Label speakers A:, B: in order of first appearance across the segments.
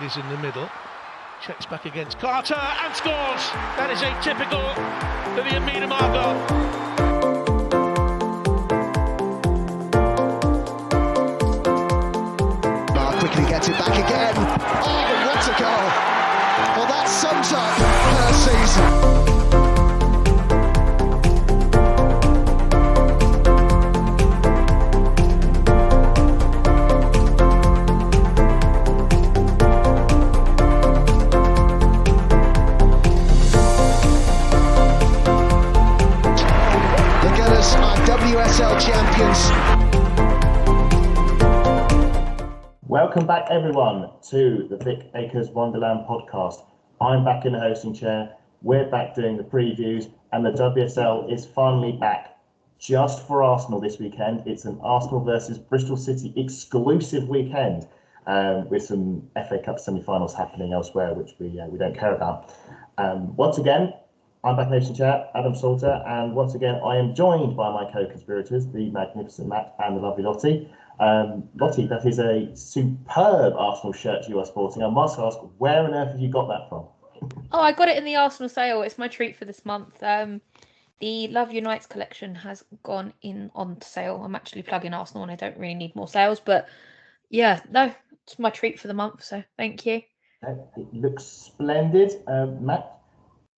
A: Davies in the middle. Checks back against Carter and scores. That is atypical for the Myanmar goal.
B: Quickly gets it back again. Oh, what a goal! Well, that sums up her season. The Gunners are WSL champions.
C: Welcome back, everyone, to the Vic Akers Wonderland Podcast. I'm back in the hosting chair. We're back doing the previews, and the WSL is finally back just for Arsenal this weekend. It's an Arsenal versus Bristol City exclusive weekend, with some FA Cup semi-finals happening elsewhere, which we don't care about. Once again, I'm back in the hosting chair, Adam Salter, and once again, I am joined by my co-conspirators, the magnificent Matt and the lovely Lottie. Lottie, that is a superb Arsenal shirt you are sporting. I must ask, where on earth have you got that from?
D: Oh, I got it in the Arsenal sale. It's my treat for this month. The Love Unites collection has gone in on sale. I'm actually plugging Arsenal and I don't really need more sales, but yeah, no, it's my treat for the month, so thank you.
C: It looks splendid. Matt,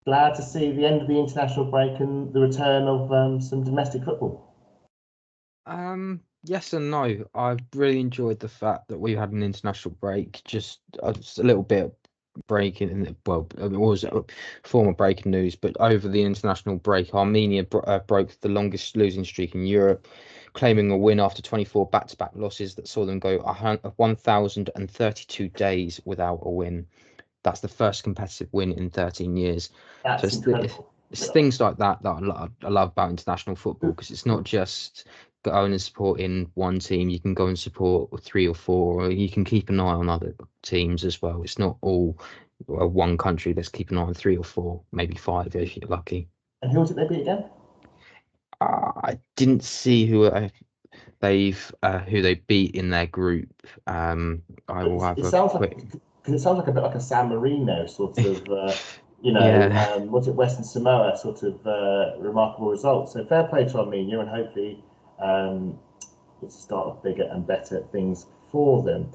C: glad to see the end of the international break and the return of some domestic football.
E: Yes and no. I've really enjoyed the fact that we had an international break, just a little bit of breaking. Well, it was a former breaking news, but over the international break, Armenia broke the longest losing streak in Europe, claiming a win after 24 back-to-back losses that saw them go 1,032 days without a win. That's the first competitive win in 13 years.
C: That's incredible.
E: It's things like that I love about international football, because it's not just going and supporting one team. You can go and support 3 or 4, or you can keep an eye on other teams as well. It's not all one country. Let's keep an eye on 3 or 4, maybe 5 if you're lucky.
C: And who did they beat again?
E: I didn't see who they beat in their group. I will have a quick.
C: Because it sounds like a bit like a San Marino sort of, what's it, Western Samoa sort of remarkable result. So fair play to Armenia, and hopefully it's the start of bigger and better things for them.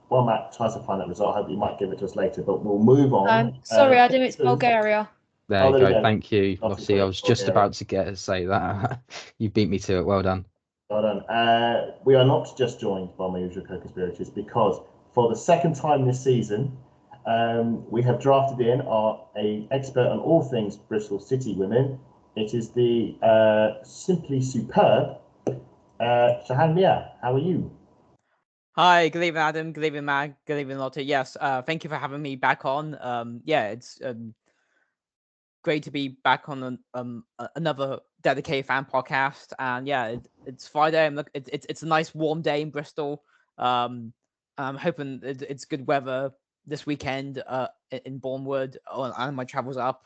C: While Matt tries to find that result, I hope you might give it to us later, but we'll move on.
D: Sorry, Adam, it's Bulgaria.
E: There you go. Thank you, Lottie. I was just about to say that. You beat me to it. Well done.
C: Well done. We are not just joined by my usual co-conspirators, because for the second time this season, we have drafted in an expert on all things Bristol City women. It is the simply superb Shahan Mia. How are you?
F: Hi, good evening, Adam. Good evening, Mag. Good evening, Lottie. Yes, thank you for having me back on. It's great to be back on another dedicated fan podcast. And yeah, it's Friday. It's a nice warm day in Bristol. I'm hoping it's good weather this weekend in Bournemouth, and my travels up.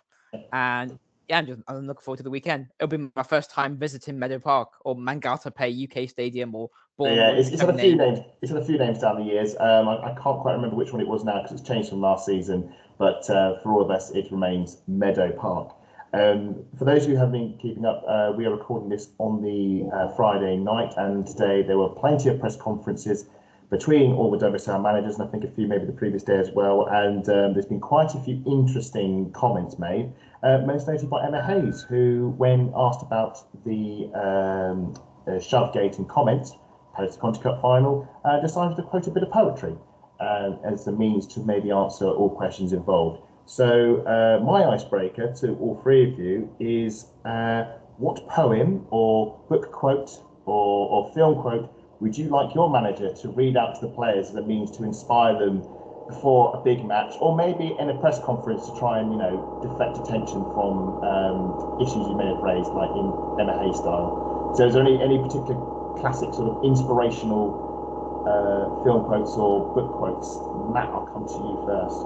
F: And yeah, I'm looking forward to the weekend. It'll be my first time visiting Meadow Park or Mangata Pay UK Stadium or Bournemouth.
C: Yeah, it's had a few names. It's had a few names down the years. I can't quite remember which one it was now because it's changed from last season. But for all of us, it remains Meadow Park. For those of you who have been keeping up, we are recording this on the Friday night, and today there were plenty of press conferences between all the WSL managers, and I think a few maybe the previous day as well. And there's been quite a few interesting comments made, most notably by Emma Hayes, who, when asked about the Shovegate and comments post the Conti Cup final, decided to quote a bit of poetry as a means to maybe answer all questions involved. So my icebreaker to all three of you is what poem or book quote or film quote would you like your manager to read out to the players as a means to inspire them before a big match, or maybe in a press conference to try and, deflect attention from issues you may have raised, like in Emma Hayes style? So is there any particular classic sort of inspirational film quotes or book quotes? Matt, I'll come to you first.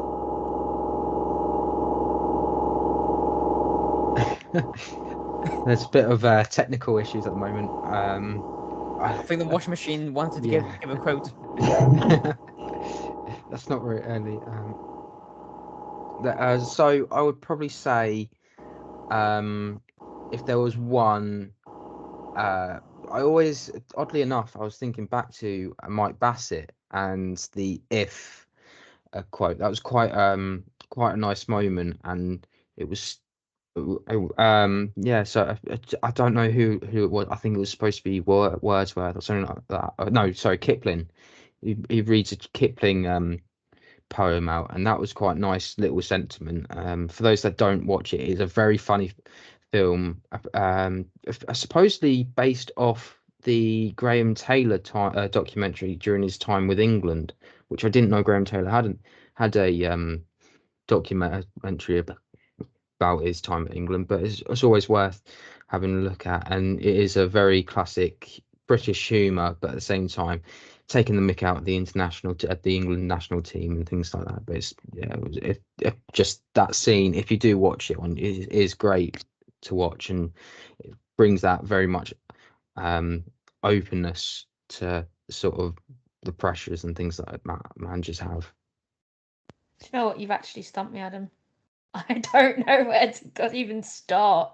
E: There's a bit of technical issues at the moment.
F: I think the washing machine wanted to give a quote.
E: That's not very early. So I would probably say, if there was one, I always, oddly enough, I was thinking back to Mike Bassett and the "if" quote. That was quite a nice moment, and it was. Yeah, so I don't know who it was. I think it was supposed to be Wordsworth or something like that. No, sorry, Kipling. He reads a Kipling poem out, and that was quite nice little sentiment. For those that don't watch it, it's a very funny film, supposedly based off the Graham Taylor documentary during his time with England, which I didn't know Graham Taylor had a documentary about his time at England, but it's always worth having a look at, and it is a very classic British humour, but at the same time taking the mick out of the at the England national team and things like that. But it's just that scene, if you do watch it on, is great to watch, and it brings that very much openness to sort of the pressures and things that managers have.
D: Do you know what? You've actually stumped me, Adam. I don't know where to even start,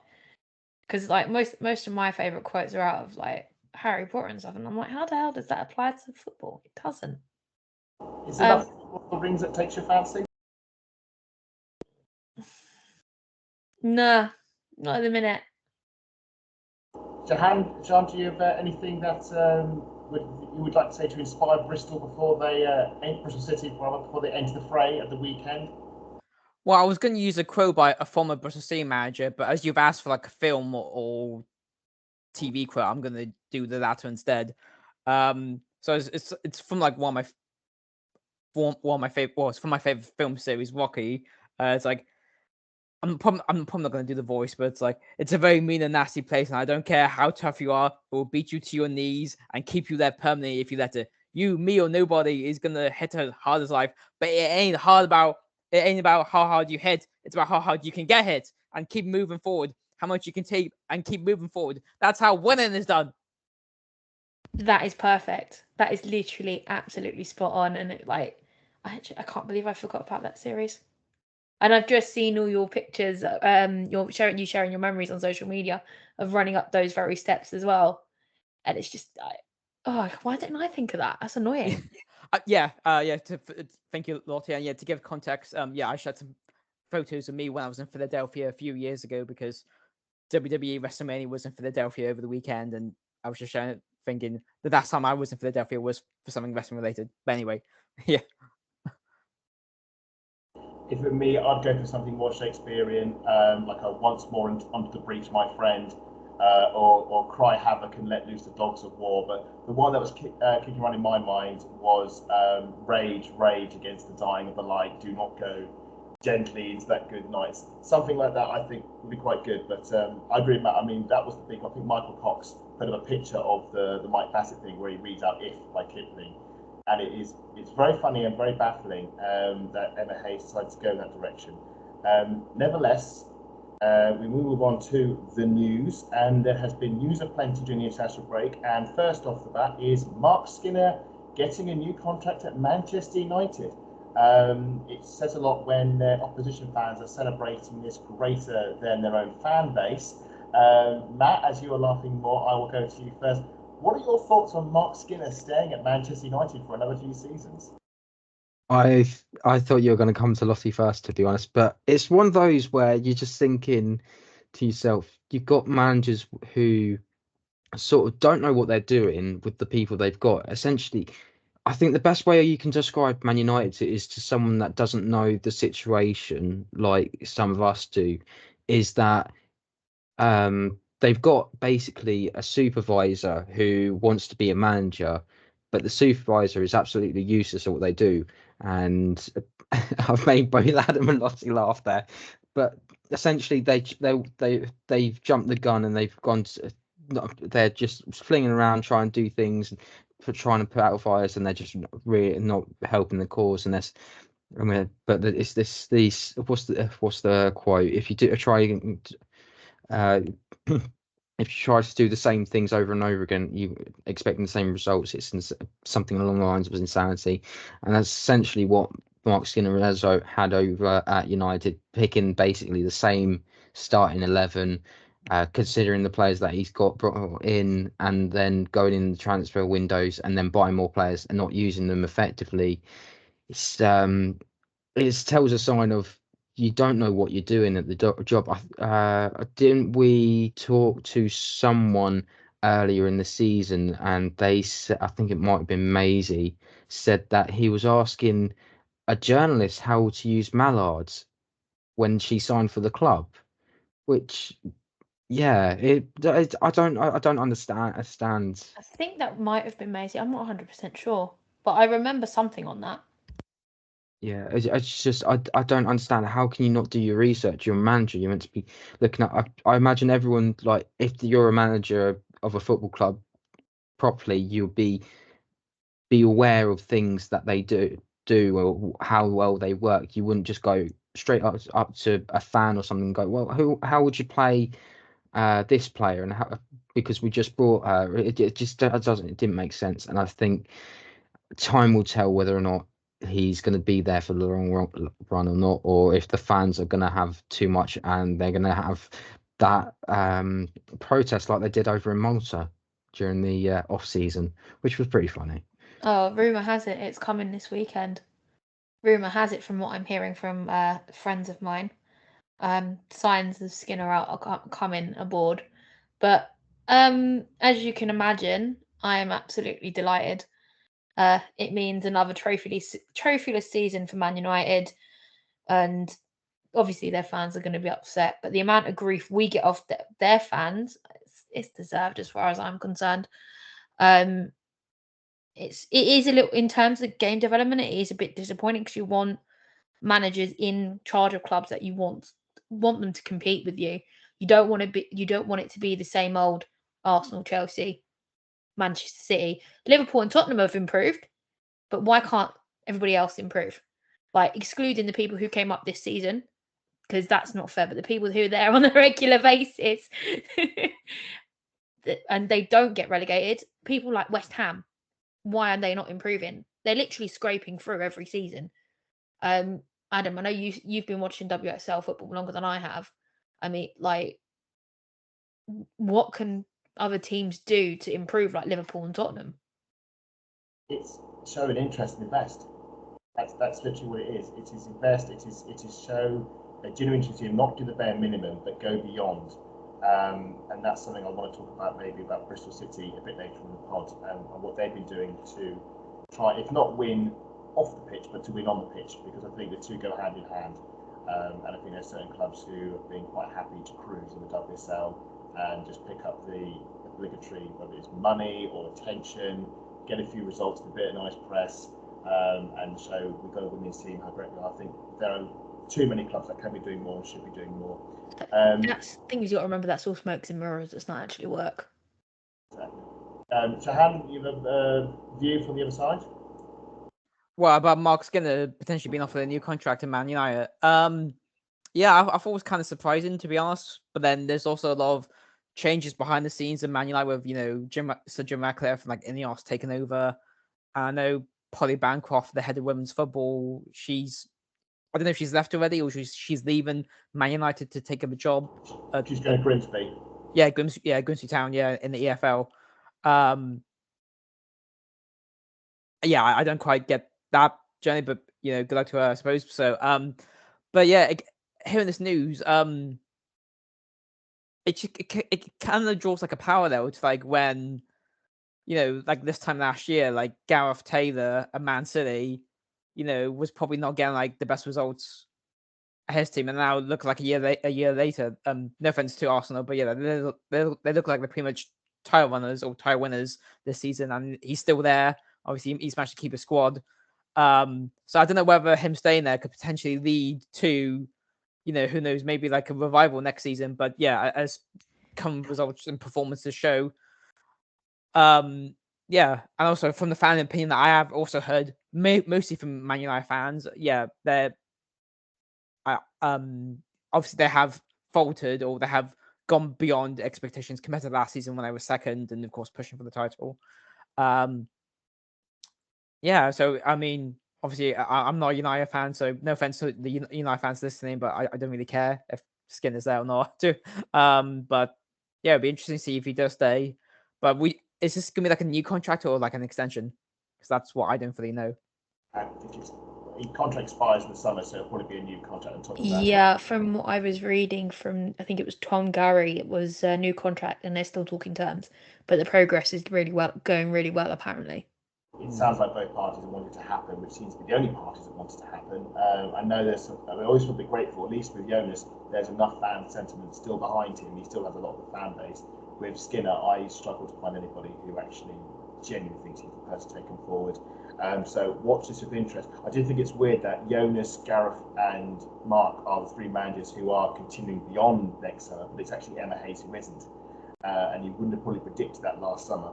D: because like most of my favorite quotes are out of like Harry Potter and stuff, and I'm like, how the hell does that apply to football? It doesn't.
C: Is it that the rings that takes your fancy?
D: Nah, not at the minute.
C: Shahan, do you have anything that you would like to say to inspire Bristol before they Bristol City before they enter the fray at the weekend?
F: Well, I was going to use a quote by a former Bristol City manager, but as you've asked for like a film or TV quote, I'm going to do the latter instead. So it's from like one of my favorite. Well, it's from my favorite film series, Rocky. It's like I'm probably not going to do the voice, but it's like, it's a very mean and nasty place, and I don't care how tough you are, it will beat you to your knees and keep you there permanently if you let it. You, me, or nobody is gonna hit as hard as life, but it ain't about how hard you hit. It's about how hard you can get hit and keep moving forward. How much you can take and keep moving forward. That's how winning is done.
D: That is perfect. That is literally absolutely spot on, and I can't believe I forgot about that series. And I've just seen all your pictures. You're sharing your memories on social media of running up those very steps as well, and it's just why didn't I think of that? That's annoying.
F: Thank you, Lottie. And to give context, I shared some photos of me when I was in Philadelphia a few years ago, because WWE WrestleMania was in Philadelphia over the weekend, and I was just sharing it, thinking the last time I was in Philadelphia was for something wrestling related. But anyway, yeah.
C: If it were me, I'd go for something more Shakespearean, like a "Once more under the breach, my friend," or "Cry havoc and let loose the dogs of war." But the one that was kicking around in my mind was "Rage, rage against the dying of the light. Do not go gently into that good night." Something like that, I think, would be quite good. But I agree with Matt. I mean, that was the thing. I think Michael Cox put up a picture of the Mike Bassett thing where he reads out "If" by Kipling. And it's very funny and very baffling that Emma Hayes decided to go in that direction. Nevertheless, we move on to the news, and there has been news aplenty during the international break. And first off the bat is Mark Skinner getting a new contract at Manchester United. It says a lot when opposition fans are celebrating this greater than their own fan base. Matt, as you are laughing more, I will go to you first. What are your thoughts on Mark Skinner staying at Manchester United for another few seasons?
E: I thought you were going to come to Lottie first, to be honest, but it's one of those where you're just thinking to yourself, you've got managers who sort of don't know what they're doing with the people they've got. Essentially, I think the best way you can describe Man United is to someone that doesn't know the situation like some of us do, is that they've got basically a supervisor who wants to be a manager, but the supervisor is absolutely useless at what they do. And I've made both Adam and Lottie laugh there, but essentially they've jumped the gun and they've gone they're just flinging around trying to do things for trying to put out fires, and they're just really not helping the cause. And this, but it's this what's the quote? If you do try if you try to do the same things over and over again, you expecting the same results. It's something along the lines of insanity, and that's essentially what Mark Skinner had over at United, picking basically the same starting 11, considering the players that he's got brought in, and then going in the transfer windows and then buying more players and not using them effectively. It tells a sign of you don't know what you're doing at the job. Didn't we talk to someone earlier in the season, and they said, I think it might have been Maisie, said that he was asking a journalist how to use mallards when she signed for the club, which, yeah, I don't understand.
D: I think that might have been Maisie. I'm not 100% sure, but I remember something on that.
E: Yeah, it's just I don't understand. How can you not do your research? You're a manager. You're meant to be looking at. I imagine everyone, like, if you're a manager of a football club properly, you'll be aware of things that they do or how well they work. You wouldn't just go straight up to a fan or something and go, well, how would you play this player, and how, because we just brought her. It didn't make sense, and I think time will tell whether or not he's going to be there for the long run or not, or if the fans are going to have too much and they're going to have that protest like they did over in Malta during the off season, which was pretty funny.
D: Oh, rumour has it it's coming this weekend. Rumour has it, from what I'm hearing from friends of mine, signs of Skinner are coming aboard. But as you can imagine, I am absolutely delighted. It means another trophyless season for Man United, and obviously their fans are going to be upset. But the amount of grief we get off their fans, it's deserved as far as I'm concerned. It is a little, in terms of game development, it is a bit disappointing, because you want managers in charge of clubs that you want them to compete with you. You don't want it to be the same old Arsenal, Chelsea, Manchester City. Liverpool and Tottenham have improved, but why can't everybody else improve? Like, excluding the people who came up this season, because that's not fair, but the people who are there on a regular basis and they don't get relegated, people like West Ham, why are they not improving? They're literally scraping through every season. Adam, I know you've been watching WSL football longer than I have. I mean, like, what can other teams do to improve, like Liverpool and Tottenham?
C: It's show an interest and invest. That's literally what it is. It is invest. It is show a genuine interest in not do the bare minimum, but go beyond. And that's something I want to talk about, maybe about Bristol City a bit later in the pod, and what they've been doing to try, if not win off the pitch, but to win on the pitch, because I think the two go hand in hand. And I think there's certain clubs who have been quite happy to cruise in the WSL and just pick up the obligatory, whether it's money or attention, get a few results, a bit of nice press, and show we've got a winning team, how great we are. I think there are too many clubs that can be doing more and should be doing more.
D: That's the thing, is, you got to remember that's all smokes and mirrors. It's not actually work.
C: Exactly. Shahan, you have a view from the other side?
F: Well, about Mark Skinner potentially being offered a new contract in Man United. Yeah, I thought it was kind of surprising, to be honest. But then there's also a lot of changes behind the scenes in Man United with, Sir Jim Ratcliffe and like Ineos taking over. I know Polly Bancroft, the head of women's football, I don't know if she's left already or she's leaving Man United to take up a job.
C: She's going to Grimsby.
F: Yeah, Grimsby Town, in the EFL. Yeah, I don't quite get that journey, but good luck to her, I suppose. So, but yeah, hearing this news, it kind of draws like a parallel to like when, like this time last year, like Gareth Taylor at Man City, was probably not getting like the best results at his team, and now look like a year later. No offense to Arsenal, but yeah, they look like they're pretty much title runners or title winners this season, and he's still there. Obviously, he's managed to keep a squad. So I don't know whether him staying there could potentially lead to, who knows, maybe like a revival next season. But yeah, as come results and performances show. Yeah, and also from the fan opinion that I have also heard, mostly from Man United fans, yeah, they're obviously they have faltered or they have gone beyond expectations compared to last season when I was second and of course pushing for the title. Yeah, so I mean, obviously I'm not a United fan, so no offense to the United fans listening, but I don't really care if Skin is there or not. But yeah, it'd be interesting to see if he does stay. But is this gonna be like a new contract or like an extension? Because that's what I don't really know.
C: I think his contract expires in the summer, so it'll probably be a new contract on top of that.
D: Yeah, from what I was reading from, I think it was Tom Gary, it was a new contract and they're still talking terms, but the progress is going really well apparently.
C: It sounds like both parties want it to happen, which seems to be the only parties that want it to happen. I know I always feel a bit grateful, at least with Jonas, there's enough fan sentiment still behind him. He still has a lot of the fan base. With Skinner, I struggle to find anybody who actually genuinely thinks he's the person to take him forward. So watch this with interest. I do think it's weird that Jonas, Gareth and Mark are the three managers who are continuing beyond next summer, but it's actually Emma Hayes who isn't. And you wouldn't have probably predicted that last summer.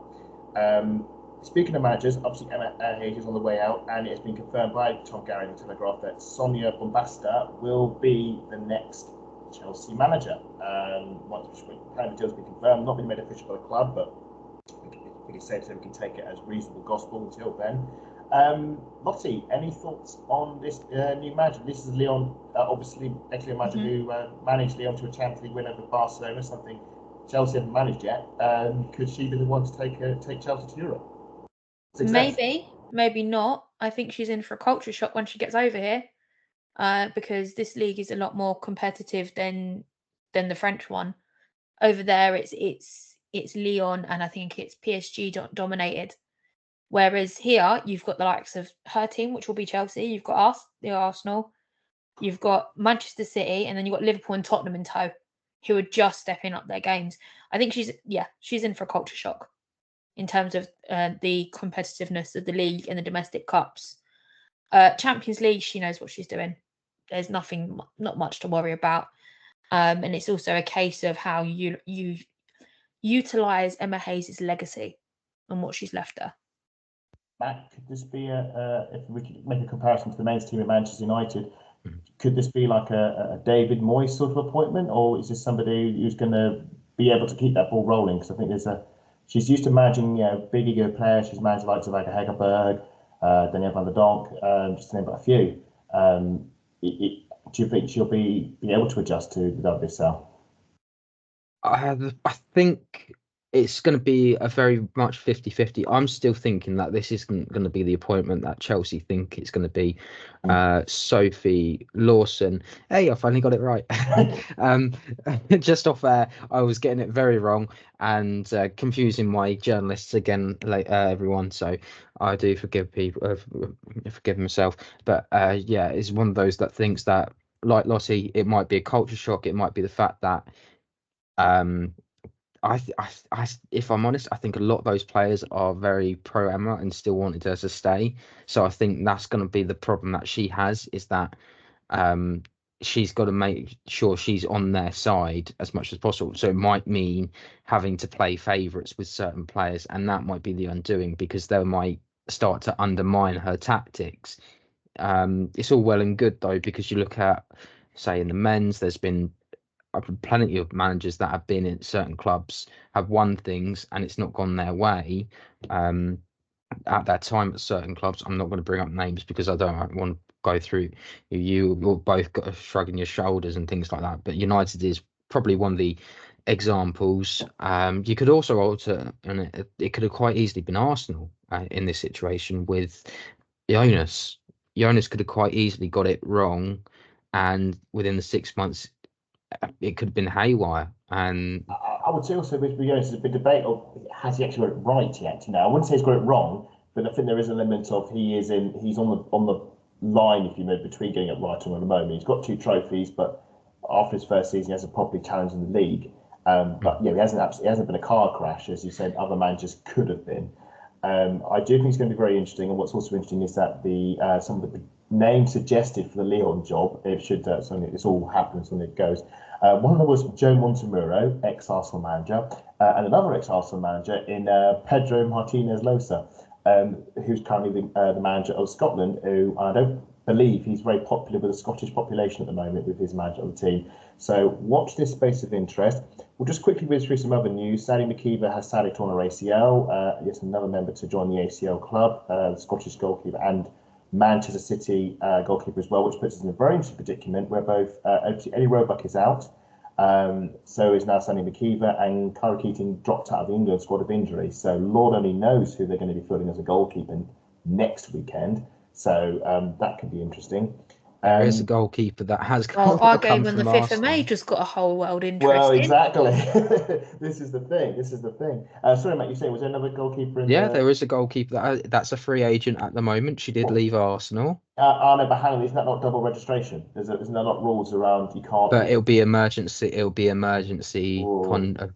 C: Speaking of managers, obviously Emma Hayes is on the way out, and it has been confirmed by Tom Gary in the Telegraph that Sonia Bombasta will be the next Chelsea manager. Once the deal has been confirmed, not been made official by the club, but I think it's safe so we can take it as reasonable gospel until then. Lottie, any thoughts on this new manager? This is Leon, obviously ex-Leon manager who managed Leon to a Champions League win over Barcelona, something Chelsea haven't managed yet. Could she be the one to take Chelsea to Europe? Success.
D: Maybe not. I think she's in for a culture shock when she gets over here, because this league is a lot more competitive than the French one. Over there, it's Lyon and I think it's PSG dominated. Whereas here, you've got the likes of her team, which will be Chelsea. You've got us, the Arsenal. You've got Manchester City, and then you've got Liverpool and Tottenham in tow, who are just stepping up their games. I think she's in for a culture shock in terms of the competitiveness of the league and the domestic cups. Champions League, she knows what she's doing. There's not much to worry about. And it's also a case of how you utilise Emma Hayes' legacy and what she's left her.
C: Matt, could this be if we could make a comparison to the men's team at Manchester United, could this be like a David Moyes sort of appointment, or is this somebody who's going to be able to keep that ball rolling? Because I think she's used to managing big ego players. She's managed the likes of like Hegerberg, Danielle van der Donk, just to name but a few. Do you think she'll be able to adjust to the WSL?
E: I think it's going to be a very much 50-50. I'm still thinking that this isn't going to be the appointment that Chelsea think it's going to be. Sophie Lawson. Hey, I finally got it right. Just off air, I was getting it very wrong and confusing my journalists again, everyone. So I do forgive myself. But it's one of those that thinks that, like Lottie, it might be a culture shock. It might be the fact that if I'm honest, I think a lot of those players are very pro Emma and still wanted her to stay. So I think that's going to be the problem that she has, is that she's got to make sure she's on their side as much as possible. So it might mean having to play favourites with certain players, and that might be the undoing, because they might start to undermine her tactics. It's all well and good though, because you look at, say, in the men's, there's been plenty of managers that have been in certain clubs have won things and it's not gone their way at that time at certain clubs. I'm not going to bring up names because I don't want to go through you're both got shrugging your shoulders and things like that, but United is probably one of the examples. You could also alter, and it could have quite easily been Arsenal in this situation with Jonas could have quite easily got it wrong, and within the 6 months it could have been haywire. And
C: I would say also with Jonas, there's a big debate of has he actually got it right yet. I wouldn't say he's got it wrong, but I think there is an element of he's on the line, if you know, between getting it right and at the moment. He's got 2 trophies, but after his first season, he hasn't properly challenged in the league. But he hasn't been a car crash, as you said. Other managers could have been. I do think it's going to be very interesting. And what's also interesting is that some of the names suggested for the Lyon job, it's all happens when it goes. One of them was Joe Montemuro, ex-Arsenal manager, and another ex-Arsenal manager in Pedro Martinez Losa, who's currently the manager of Scotland, who I don't believe he's very popular with the Scottish population at the moment with his manager of the team. So watch this space of interest. We'll just quickly whiz through some other news. Sadie McKeever has sadly torn her ACL. Yes, another member to join the ACL club, the Scottish goalkeeper and Manchester City goalkeeper as well, which puts us in a very interesting predicament where both Eddie Roebuck is out. So is now Sadie McKeever, and Kyra Keating dropped out of the England squad of injury. So Lord only knows who they're going to be fielding as a goalkeeper next weekend. So that could be interesting.
E: There is a goalkeeper that has
D: Well, our game
E: come
D: on the
E: from
D: 5th of
E: Arsenal.
D: May just got a whole world interested.
C: Well, exactly. This is the thing. Sorry, Matt, you say, was there another goalkeeper in
E: there is a goalkeeper that's a free agent at the moment. She did leave Arsenal.
C: No, but hang on, isn't that not double registration? Isn't there not rules around you can't?
E: But it'll be emergency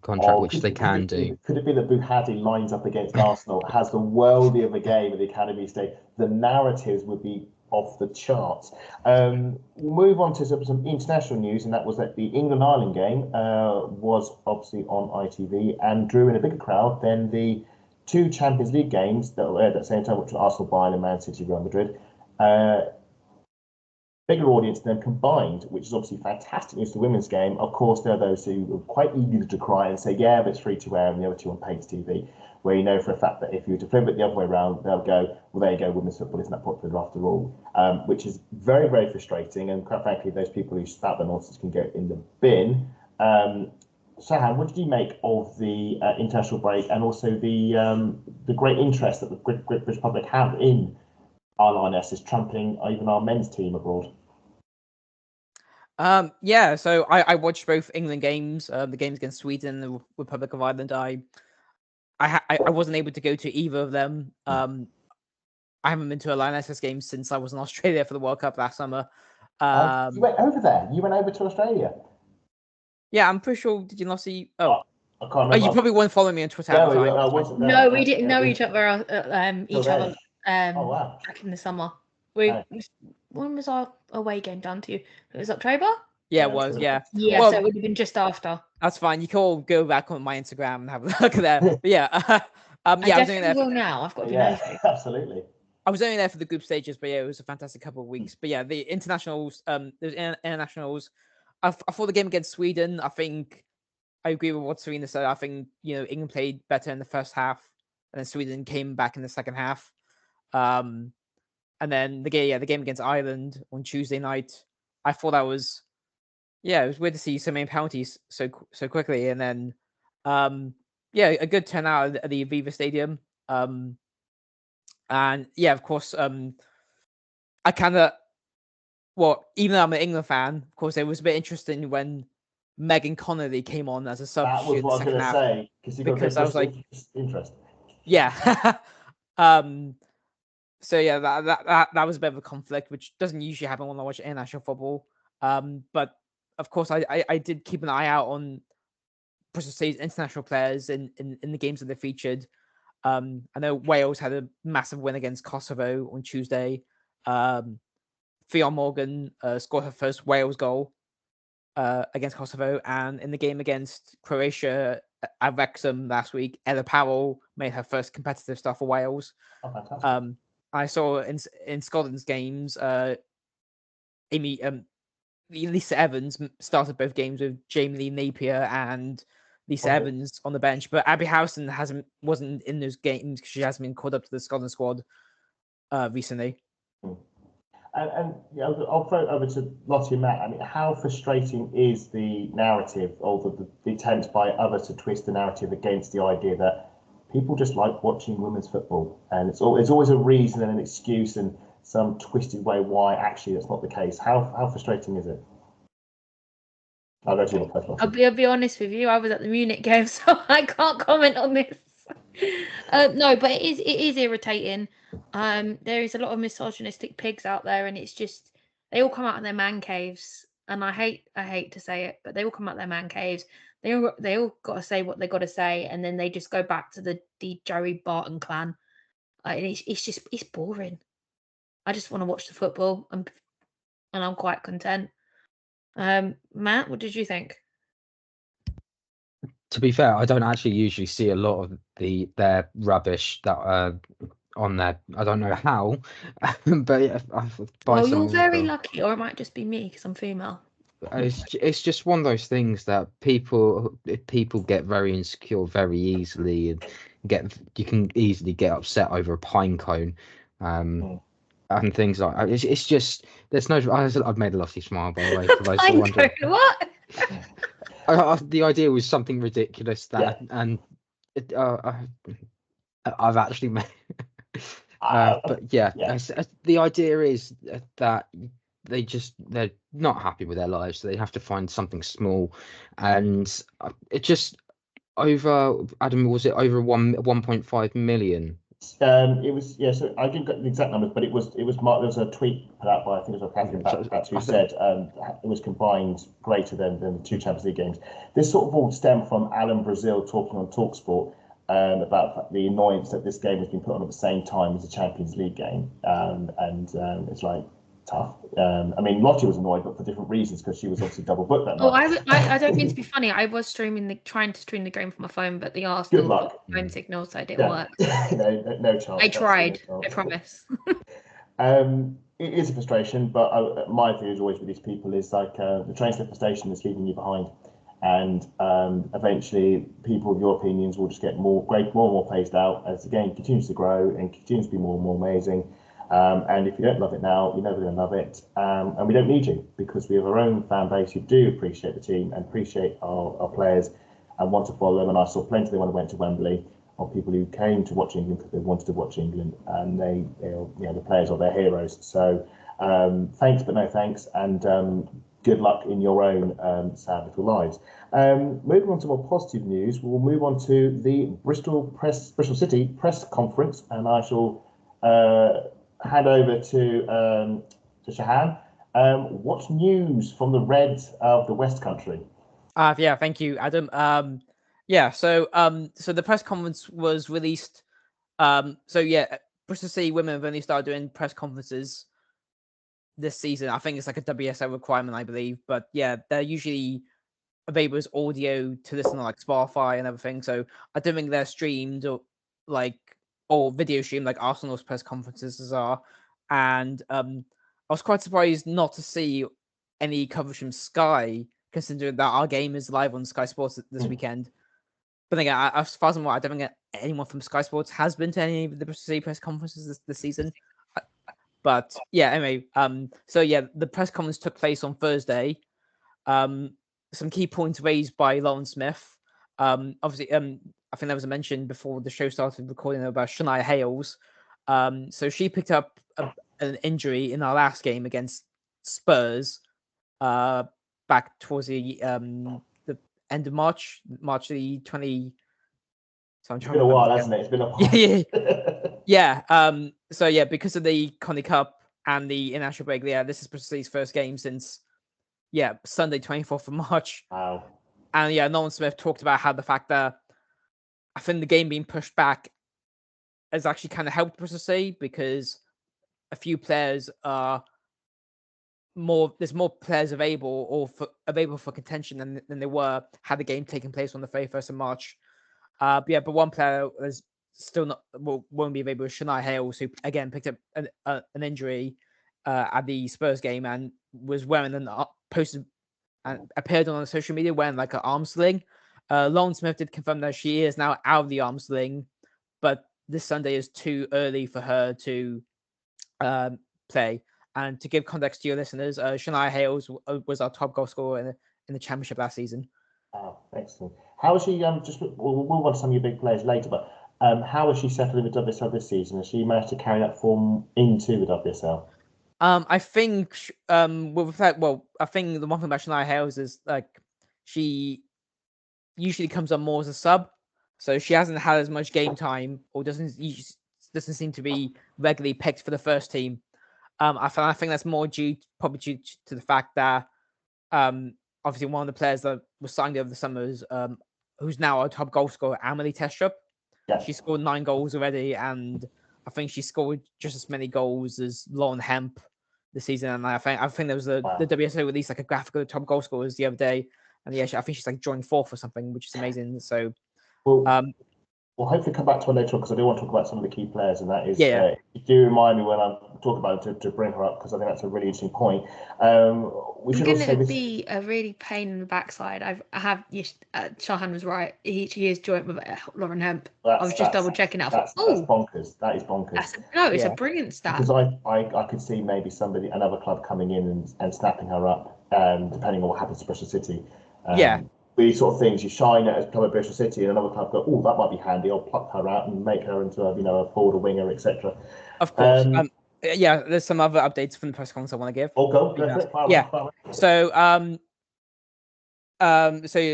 E: contract, which they can do.
C: Could it be that Buhadi lines up against Arsenal, has the worldie of a game at the Academy Stage? The narratives would be off the charts. We'll move on to some international news, and that was that the England-Ireland game was obviously on ITV and drew in a bigger crowd than the two Champions League games that were aired at the same time, which were Arsenal, Bayern, and Man City, Real Madrid. Bigger audience than combined, which is obviously fantastic news for the women's game. Of course, there are those who are quite eager to cry and say, yeah, but it's free to air, and the other two on paid TV, where you know for a fact that if you were to flip it the other way around, they'll go, well, there you go, women's football isn't that popular after all, which is very, very frustrating. And quite frankly, those people who spout the nonsense can go in the bin. Shahan, what did you make of the international break and also the great interest that the British public have in our Lionesses trampling even our men's team abroad?
F: So I watched both England games, the games against Sweden and the Republic of Ireland. I wasn't able to go to either of them. I haven't been to a Lionesses game since I was in Australia for the World Cup last summer.
C: You went over there? You went over to Australia?
F: Yeah, I'm pretty sure. Did you not see?
C: I can't remember.
F: You probably weren't following me on Twitter.
D: No, we didn't know each other.
C: Oh, wow.
D: Back in the summer. When was our away game done to you? It was October?
F: Yeah, it was, yeah.
D: Yeah,
F: well,
D: so it would have been just after.
F: That's fine. You can all go back on my Instagram and have a look at that. But yeah.
D: I definitely will now. I've got to be nosy.
C: Absolutely.
F: I was only there for the group stages, but yeah, it was a fantastic couple of weeks. But yeah, the internationals, there's internationals. I thought the game against Sweden, I think I agree with what Serena said. I think, England played better in the first half, and then Sweden came back in the second half. And then the game against Ireland on Tuesday night, I thought that was, it was weird to see so many penalties so quickly. And then, a good turnout at the Aviva Stadium. And yeah, of course, I kind of, even though I'm an England fan, of course, it was a bit interesting when Megan Connolly came on as a substitute.
C: That was what I was going to say, because I was like, interest.
F: Yeah. So yeah, that was a bit of a conflict, which doesn't usually happen when I watch international football. But of course, I did keep an eye out on Bristol City's international players in the games that they featured. I know Wales had a massive win against Kosovo on Tuesday. Fionn Morgan scored her first Wales goal against Kosovo, and in the game against Croatia at Wrexham last week, Ella Powell made her first competitive start for Wales.
C: Oh, fantastic.
F: I saw in Scotland's games, Lisa Evans started both games with Jamie Lee Napier and Lisa Evans on the bench, but Abby Howson wasn't in those games because she hasn't been called up to the Scotland squad recently.
C: And I'll throw it over to Lottie and Matt. I mean, how frustrating is the narrative, or the attempt by others to twist the narrative against the idea that people just like watching women's football, and it's always a reason and an excuse and some twisted way why actually that's not the case. How frustrating is it? I'll go to you first, Lottie.
D: I'll be honest with you. I was at the Munich game, so I can't comment on this. No, but it is irritating. There is a lot of misogynistic pigs out there, and it's just they all come out of their man caves, and I hate to say it, but they all come out of their man caves. They all got to say what they got to say, and then they just go back to the Joey Barton clan. And it's boring. I just want to watch the football, and I'm quite content. Matt, what did you think?
E: To be fair, I don't actually usually see a lot of their rubbish that on there. I don't know how, but yeah,
D: Well, you're very lucky, or it might just be me because I'm female.
E: It's just one of those things that people get very insecure very easily, and you can easily get upset over a pine cone, and things like that. It's just there's no. I've made a Lottie smile, by the way, for those who wonder.
D: What?
E: The idea was something ridiculous that, and I've actually made. But yeah, the idea is that they're not happy with their lives, so they have to find something small, and it just over Adam, was it over 1.5 million?
C: It was, so I didn't get the exact numbers, but it was Mark. There was a tweet put out by, I think it was Catherine Batts, who said it was combined greater than the two Champions League games. This sort of all stemmed from Alan Brazil talking on TalkSport about the annoyance that this game has been put on at the same time as the Champions League game, and it's like tough. I mean, Lottie was annoyed, but for different reasons, because she was obviously double booked that night.
D: I don't mean to be funny. I was trying to stream the game from my phone, but the Arsenal phone signal, so it didn't work.
C: No chance.
D: I tried. I promise.
C: It is a frustration, but my view is always with these people is like the train slip station is leaving you behind, and eventually people with your opinions will just get more and more phased out as the game continues to grow and continues to be more and more amazing. And if you don't love it now, you're never going to love it. And we don't need you, because we have our own fan base who do appreciate the team and appreciate our players and want to follow them. And I saw plenty when I went to Wembley of people who came to watch England because they wanted to watch England, and the players are their heroes. So thanks, but no thanks, and good luck in your own sad little lives. Moving on to more positive news, we'll move on to the Bristol City press conference, and I shall hand over to Shahan. What's news from the Reds of the West Country?
F: Yeah, thank you, Adam. So the press conference was released. Bristol City women have only started doing press conferences this season. I think it's like a WSL requirement, I believe. But yeah, they're usually available as audio to listen on like Spotify and everything. So I don't think they're streamed or video streamed like Arsenal's press conferences are. And I was quite surprised not to see any coverage from Sky, considering that our game is live on Sky Sports this weekend. But again, as far as I'm aware, I don't think anyone from Sky Sports has been to any of the Bristol City press conferences this season. But yeah, anyway, the press conference took place on Thursday. Some key points raised by Lauren Smith. Obviously, I think there was a mention before the show started recording about Shania Hales. So she picked up an injury in our last game against Spurs back towards the end of March the 20. So I'm trying
C: it's been a while, hasn't it? It's been a while.
F: Yeah. Because of the Connie Cup and the international break, this is Bristol City's first game since Sunday 24th of March.
C: Wow.
F: And Nolan Smith talked about how the fact that I think the game being pushed back has actually kind of helped Bristol City, because a few players are there's more players available for contention than there were had the game taken place on the 31st of March. But one player is still won't be available, Shania Hales, who again picked up an injury at the Spurs game and was wearing posted and appeared on social media wearing like an arm sling. Lauren Smith did confirm that she is now out of the arm sling, but this Sunday is too early for her to play. And to give context to your listeners, Shania Hales was our top goal scorer in the championship last season.
C: Oh, excellent. How is she? We'll move on to some of your big players later, but how has she settled in the WSL this season? Has she managed to carry that form into the WSL?
F: I think I think the one thing about Shania Hales is like she usually comes on more as a sub, so she hasn't had as much game time or doesn't seem to be regularly picked for the first team. I think that's more probably due to the fact that obviously one of the players that was signed over the summers, who's now our top goal scorer, Amelie Testrup.
C: Yeah.
F: She scored 9 goals already, and I think she scored just as many goals as Lauren Hemp this season. And I think there was the WSO released like a graphic of the top goal scorers the other day, and I think she's like joined 4th or something, which is amazing. So,
C: We'll hopefully come back to her later on because I do want to talk about some of the key players, and that is,
F: Yeah.
C: you do remind me when I talk about it to bring her up because I think that's a really interesting point. We should
D: I'm
C: also say
D: going to
C: this.
D: be a really pain in the backside. Shahan was right. She is joint with Lauren Hemp. I was just double checking it.
C: That's bonkers. That is bonkers.
D: It's a brilliant stat.
C: Because I could see maybe another club coming in and snapping her up, depending on what happens to Bristol City. These sort of things, you shine at a club at Bristol City, and another club go, oh, that might be handy. I'll pluck her out and make her into a forward winger, etc.
F: Of course. There's some other updates from the press conference I want to give.
C: Oh, go for it. Fire.
F: So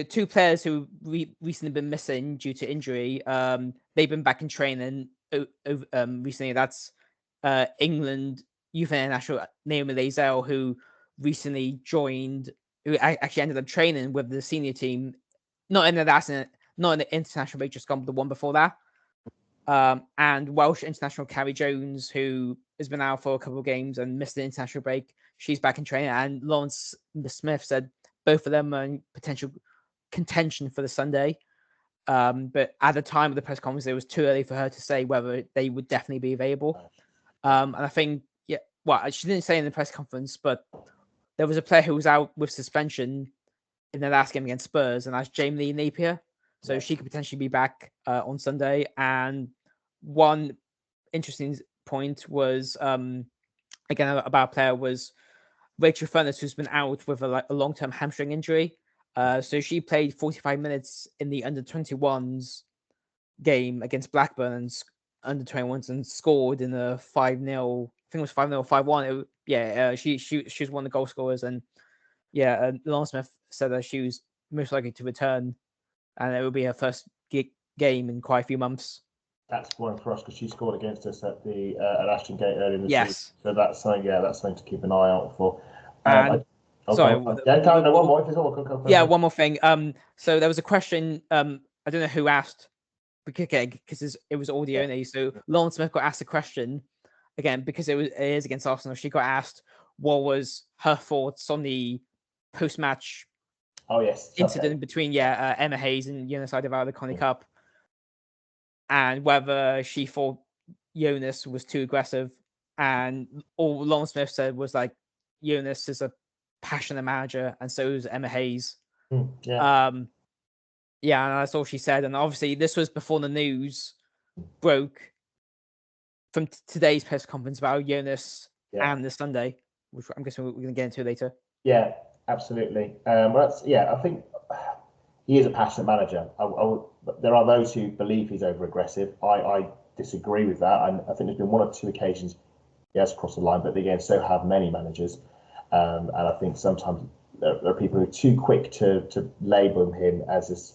F: two players who recently been missing due to injury. They've been back in training recently. That's England Youth International Naomi Lazelle, who recently joined. Who actually ended up training with the senior team, not in the international break, just gone, but the one before that. And Welsh international Carrie Jones, who has been out for a couple of games and missed the international break, she's back in training. And Lawrence Smith said both of them are in potential contention for the Sunday. But at the time of the press conference, it was too early for her to say whether they would definitely be available. And I think, she didn't say in the press conference, but there was a player who was out with suspension in the last game against Spurs, and that's Jamie Lee Napier. So she could potentially be back on Sunday. And one interesting point was, again, about a player was Rachel Furness, who's been out with a long-term hamstring injury. So she played 45 minutes in the under-21s game against Blackburn and under-21s and scored in a 5-0. I think it was 5-0, 5-1. She was one of the goal scorers, and Lauren Smith said that she was most likely to return, and it will be her first game in quite a few months.
C: That's one for us because she scored against us at the at Ashton Gate earlier in the season.
F: Yes.
C: So that's something. That's something to keep an eye out for.
F: One more. One more thing. So there was a question. I don't know who asked, because it was audio only. So Lauren Smith got asked a question again because it is against Arsenal. She got asked what was her thoughts on the post-match incident between Emma Hayes and Jonas Eidevall, the Connie Cup, and whether she thought Jonas was too aggressive. And all Lauren Smith said was like, Jonas is a passionate manager, and so is Emma Hayes. And that's all she said. And obviously, this was before the news broke from today's press conference about Jonas and this Sunday, which I'm guessing we're going to get into later.
C: Yeah, absolutely. I think he is a passionate manager. There are those who believe he's over-aggressive. I disagree with that. And I think there's been one or two occasions he has crossed the line, but again, so have many managers. And I think sometimes there are people who are too quick to label him as this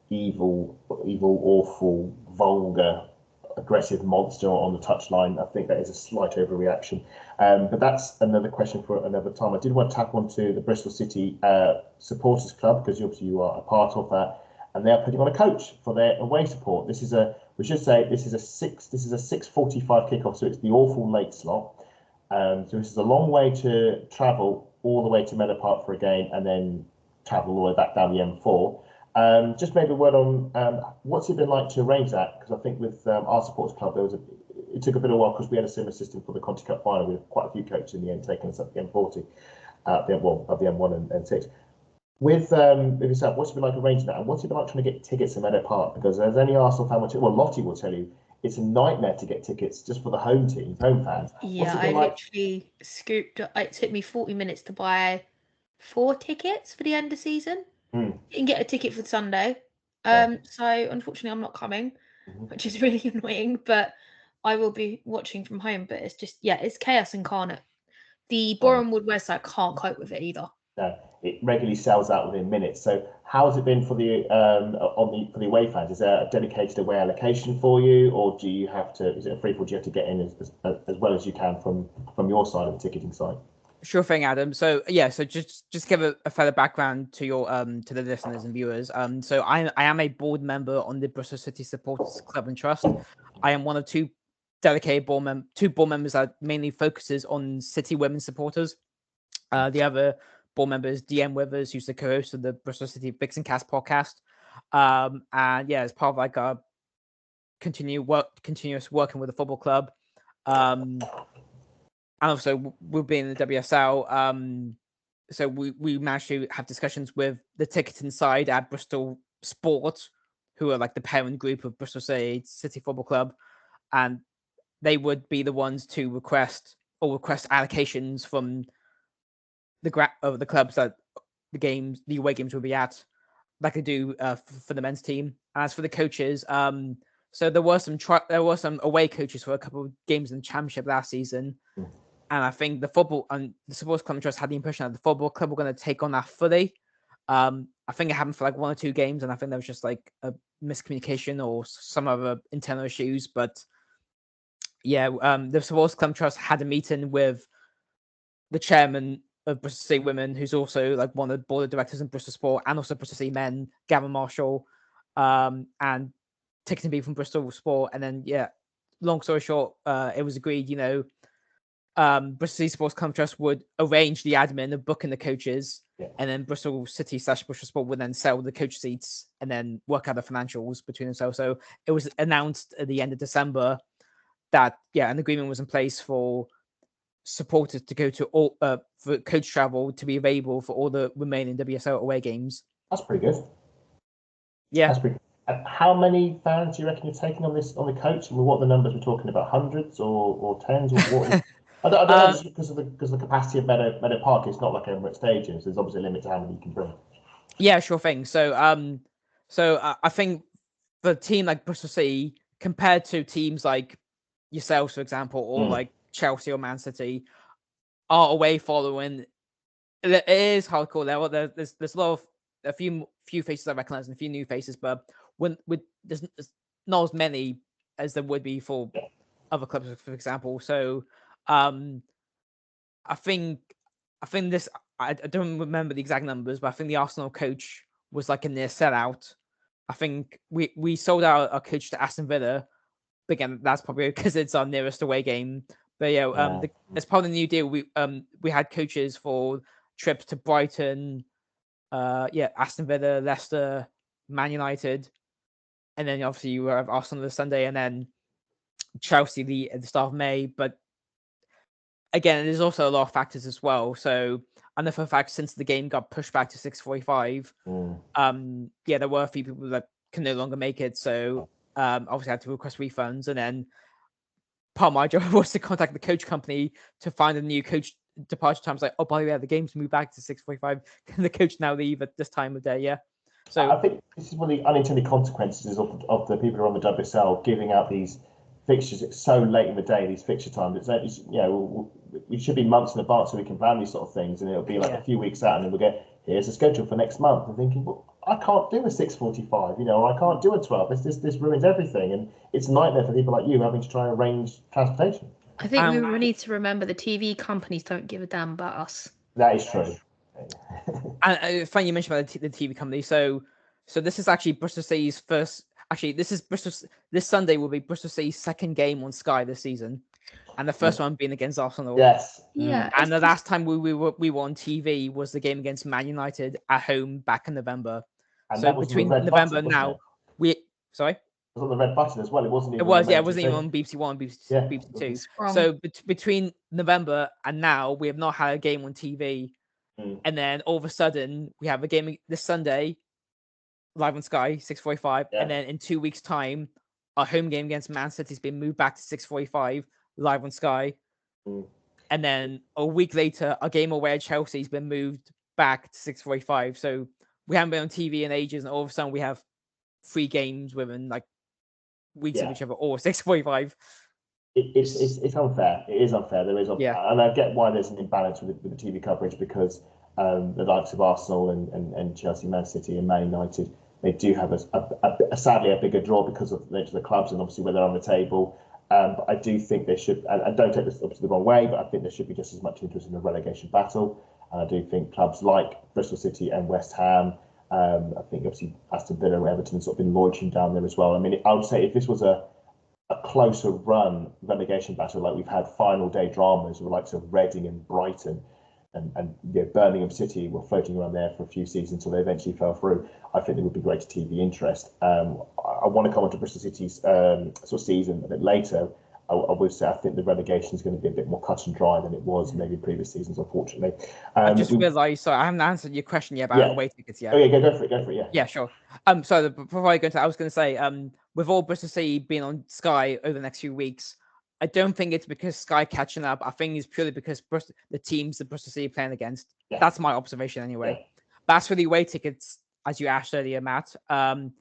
C: evil, awful, vulgar, aggressive monster on the touchline. I think that is a slight overreaction. But that's another question for another time. I did want to tap onto the Bristol City Supporters Club, because obviously you are a part of that, and they're putting on a coach for their away support. This is a 6:45 kickoff, so it's the awful late slot. So this is a long way to travel all the way to Meadow Park for a game, and then travel all the way back down the M4. Just maybe a word on what's it been like to arrange that? Because I think with our supporters club, it took a bit of a while because we had a similar system for the Conti Cup final with quite a few coaches in the end taking us up the M40, of the M1 and 6. With yourself, what's it been like arranging that? And what's it been like trying to get tickets at Meadow Park? Because as any Arsenal fan Lottie will tell you, it's a nightmare to get tickets just for the home fans.
D: Yeah, I literally scooped up. It took me 40 minutes to buy 4 tickets for the end of season. You can get a ticket for Sunday. So unfortunately I'm not coming, which is really annoying, but I will be watching from home. But it's just, it's chaos incarnate. The Boreham Wood website can't cope with it either.
C: No, it regularly sells out within minutes. So how has it been for the for the away fans? Is there a dedicated away allocation for you, or do you have to? Is it a free for? Do you have to get in as well as you can from your side of the ticketing side?
F: Sure thing, Adam. So just give a further background to your to the listeners and viewers. So I am a board member on the Bristol City Supporters Club and Trust. I am one of two dedicated board members that mainly focuses on City women's supporters. The other board member is DM Withers, who's the co-host of the Bristol City Vixen Cast podcast. And as part of like a continuous working with the football club, and also we'll be in the WSL. So we managed to have discussions with the ticketing side at Bristol Sport, who are like the parent group of Bristol City Football Club, and they would be the ones to request allocations from the clubs that the away games will be at, like they do for the men's team. As for the coaches, so there were some away coaches for a couple of games in the championship last season, and I think the Supporters Club Trust had the impression that the football club were going to take on that fully. I think it happened for like 1 or 2 games, and I think there was just like a miscommunication or some other internal issues. But yeah, the Supporters Club Trust had a meeting with the chairman of Bristol City Women, who's also like one of the board of directors in Bristol Sport, and also Bristol City Men, Gavin Marshall, and ticketing people from Bristol Sport. And then, yeah, long story short, it was agreed, Bristol City Sports Club Trust would arrange the admin of booking the coaches, and then Bristol City / Bristol Sport would then sell the coach seats and then work out the financials between themselves. So it was announced at the end of December that, an agreement was in place for supporters to go to all for coach travel to be available for all the remaining WSL away games.
C: That's pretty good.
F: Yeah.
C: That's pretty good. How many fans do you reckon you're taking on the coach? I mean, what are the numbers we're talking about? Hundreds or tens? Or what? I don't know, just because of the capacity of Meadow Park. It's not like Emirates Stadium, so there's obviously a limit to how many you can bring.
F: Yeah, sure thing. So I think for a team like Bristol City, compared to teams like yourselves, for example, or like Chelsea or Man City, are away following. It is hardcore level. There's a few faces I recognise and a few new faces, but there's not as many as there would be for other clubs, for example. So I think this. I don't remember the exact numbers, but I think the Arsenal coach was like a near sellout. I think we sold out our coach to Aston Villa. But again, that's probably because it's our nearest away game. But as part of the new deal, we had coaches for trips to Brighton, Aston Villa, Leicester, Man United, and then obviously you have Arsenal this Sunday, and then Chelsea at the start of May. But again, there's also a lot of factors as well. So I know for a fact, since the game got pushed back to 6:45, there were a few people that can no longer make it. So obviously I had to request refunds, and then part of my job was to contact the coach company to find a new coach departure time. It's like, oh, by the way, the game's moved back to 6:45. Can the coach now leave at this time of day? Yeah. So
C: I think this is one of the unintended consequences of the people who are on the WSL giving out these fixtures so late in the day, these fixture times. We should be months in advance so we can plan these sort of things, and it'll be like a few weeks out, and then we'll get, here's the schedule for next month. I'm thinking, well, I can't do a 6:45, or I can't do a 12. This ruins everything, and it's a nightmare for people like you having to try and arrange transportation.
D: I think we really need to remember the TV companies don't give a damn about us.
C: That is true.
F: And funny you mentioned about the TV company. So this is actually Bristol City's first. Actually, this Sunday will be Bristol City's second game on Sky this season, and the first one being against Arsenal.
C: Yes.
D: Yeah.
F: And the last time we were on TV was the game against Man United at home back in November.
C: And
F: so between November and now, sorry.
C: It was on the red button as well. It wasn't. Even
F: it was. Yeah, it wasn't even on BBC One, BBC Two. So between November and now, we have not had a game on TV, and then all of a sudden we have a game this Sunday, live on Sky, 6:45, and then in 2 weeks' time, our home game against Man City has been moved back to 6:45, live on Sky, and then a week later, our game away at Chelsea has been moved back to 6:45. So we haven't been on TV in ages, and all of a sudden we have 3 games within like weeks of each other, or 6:45.
C: It's unfair. It is unfair. There is, and I get why there's an imbalance with the TV coverage, because the likes of Arsenal and Chelsea, Man City, and Man United, they do have sadly a bigger draw because of the nature of the clubs and obviously where they're on the table. But I do think they should, and don't take this obviously the wrong way, but I think there should be just as much interest in the relegation battle. And I do think clubs like Bristol City and West Ham, I think obviously Aston Villa and Everton sort of been launching down there as well. I mean, I would say if this was a closer run relegation battle, like we've had final day dramas with the likes of Reading and Brighton, Birmingham City were floating around there for a few seasons until they eventually fell through. I think there would be greater TV interest. I want to come on to Bristol City's sort of season a bit later. I would say I think the relegation is going to be a bit more cut and dry than it was maybe in previous seasons, unfortunately.
F: I just realised, sorry, I haven't answered your question yet about away tickets yet.
C: Oh yeah, go for it. Yeah.
F: Yeah, sure. So before I go into, I was going to say, with all Bristol City being on Sky over the next few weeks, I don't think it's because Sky catching up. I think it's purely because the teams that Bristol City are playing against. Yeah. That's my observation anyway. Yeah. But as for the away tickets, as you asked earlier, Matt. Adam.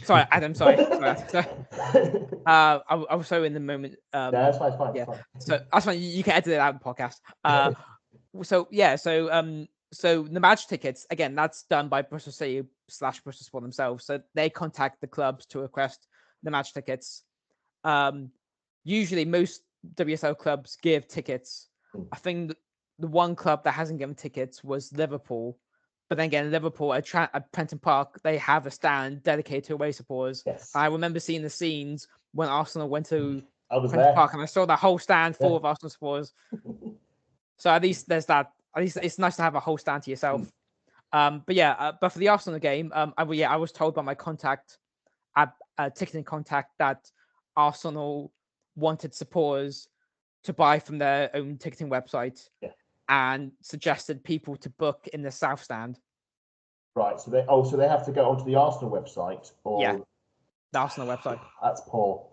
F: Sorry, Adam. Sorry. I was so in the moment.
C: No, that's fine.
F: Yeah. So that's fine. You can edit it out in the podcast. So the match tickets, again, that's done by Bristol City / Bristol Sport themselves. So they contact the clubs to request the match tickets. Usually most WSL clubs give tickets. I think the one club that hasn't given tickets was Liverpool. But then again, Liverpool at Prenton Park, they have a stand dedicated to away supporters.
C: Yes.
F: I remember seeing the scenes when Arsenal went to
C: Prenton
F: Park, and I saw that whole stand full of Arsenal supporters. So at least there's that. At least it's nice to have a whole stand to yourself. But for the Arsenal game, I was told by my ticketing contact that Arsenal wanted supporters to buy from their own ticketing website.
C: Yeah.
F: And suggested people to book in the South Stand.
C: Right. So they have to go onto the Arsenal website, or
F: the Arsenal website.
C: That's poor.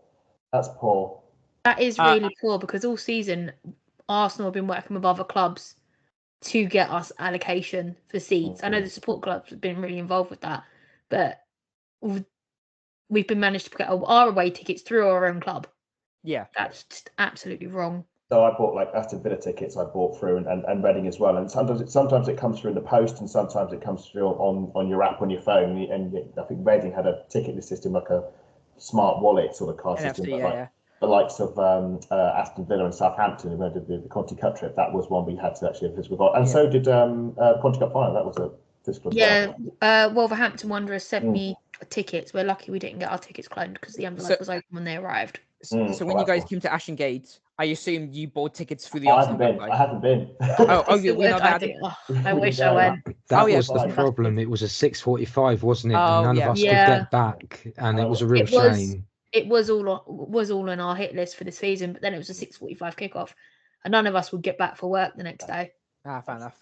D: That is really poor, because all season Arsenal have been working with other clubs to get us allocation for seats. I know the support clubs have been really involved with that, but we've been managed to get our away tickets through our own club.
F: Yeah,
D: that's just absolutely wrong.
C: So I bought like Aston Villa tickets. I bought through and Reading as well. And sometimes it comes through in the post, and sometimes it comes through on your app on your phone. And I think Reading had a ticketing system, like a smart wallet sort of card system. The likes of Aston Villa and Southampton, who did the Conti Cup trip, that was one we had to actually have physical got. And so did Conti Cup final. That was a physical.
D: Wolverhampton Wanderers sent me tickets. We're lucky we didn't get our tickets cloned because the envelope was open when they arrived.
F: So when you guys came to Ashton Gate, I assume you bought tickets through the Arsenal website.
C: I haven't been.
D: I wish I went.
E: That was the problem. It was a 6:45, wasn't it? And none of us could get back, and it was a real shame.
D: It was all on our hit list for the season, but then it was a 6:45 kickoff, and none of us would get back for work the next day.
F: Fair enough.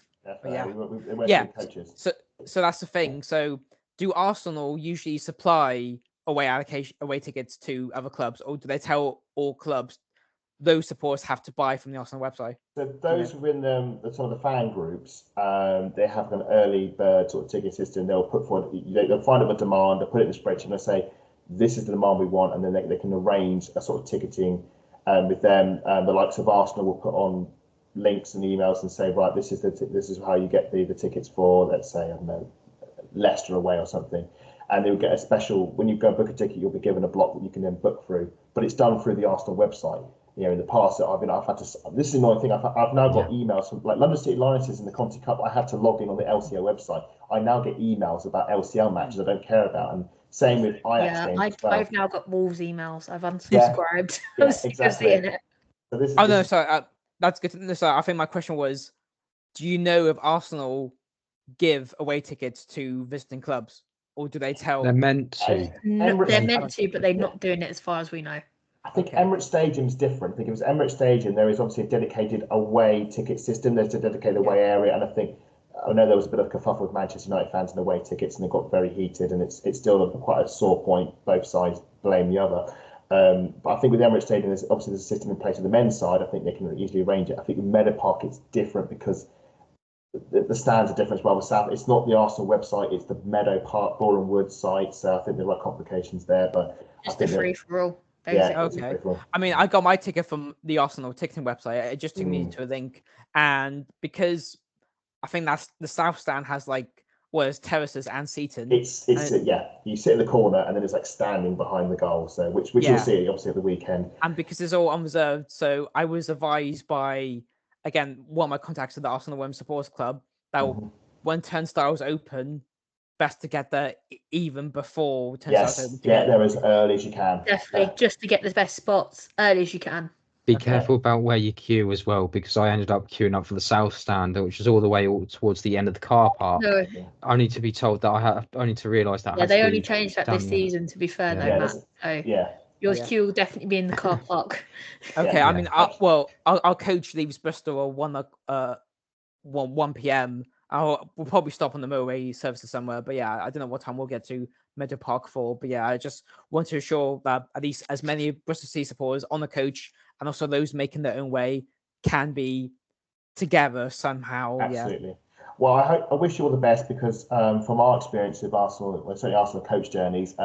C: Coaches.
F: So that's the thing. So do Arsenal usually supply away tickets to other clubs, or do they tell all clubs those supporters have to buy from the Arsenal website?
C: So those within some of the fan groups, they have an early bird sort of ticket system. They'll put forward, they'll find up a demand, they'll put it in a spreadsheet, and they'll say, this is the demand we want, and then they can arrange a sort of ticketing with them. The likes of Arsenal will put on links and emails and say, right, this is how you get the tickets for, let's say, I don't know, Leicester away or something. And they'll get a special, when you go book a ticket, you'll be given a block that you can then book through. But it's done through the Arsenal website. In the past, I've had to. This is another thing. I've now got emails from like London City Lionesses in the Conti Cup. I had to log in on the LCO website. I now get emails about LCL matches I don't care about, and same with Ajax games as well.
D: I've now got Wolves emails. I've unsubscribed. I'm sick of seeing it.
F: So sorry. That's good. So I think my question was, do you know if Arsenal give away tickets to visiting clubs, or do they tell?
E: They're meant to.
D: No, they're meant to, but they're not doing it as far as we know.
C: I think Emirates Stadium's different. I think it was Emirates Stadium. There is obviously a dedicated away ticket system. There's a dedicated away area, and I know there was a bit of kerfuffle with Manchester United fans and away tickets, and they got very heated, and it's still quite a sore point. Both sides blame the other. But I think with Emirates Stadium, there's a system in place on the men's side. I think they can easily arrange it. I think with Meadow Park, it's different because the stands are different as well. It's not the Arsenal website; it's the Meadow Park, Boreham Wood site. So I think there are complications there, but
D: just the free for all.
F: Okay. I mean, I got my ticket from the Arsenal ticketing website. It just took me to a link, and because I think that's the South Stand has there's terraces and seating.
C: You sit in the corner, and then it's like standing behind the goal. So which you'll see obviously at the weekend.
F: And because it's all unreserved, so I was advised by one of my contacts at the Arsenal Women's Supporters Club that when turnstiles open, best to get there even before turnstiles open.
C: Get there as early as you can.
D: Definitely, just to get the best spots early as you can.
E: Be careful about where you queue as well, because I ended up queuing up for the south stand, which was all the way towards the end of the car park.
D: No,
E: Only to be told that I have only to realise that.
D: yeah, they only changed that this season. To be fair, though,
E: Yeah.
D: Matt. So
C: Yeah.
D: yours
F: Yeah.
D: queue will definitely be in the car park.
F: Okay,
C: Yeah.
F: I mean, our coach leaves Bristol at 1 p.m. We'll probably stop on the motorway services somewhere, but yeah, I don't know what time we'll get to Meadow Park for. But yeah, I just want to ensure that at least as many Bristol City supporters on the coach and also those making their own way can be together somehow.
C: Absolutely.
F: Yeah.
C: Well, I wish you all the best, because from our experience with Arsenal, well, certainly Arsenal coach journeys,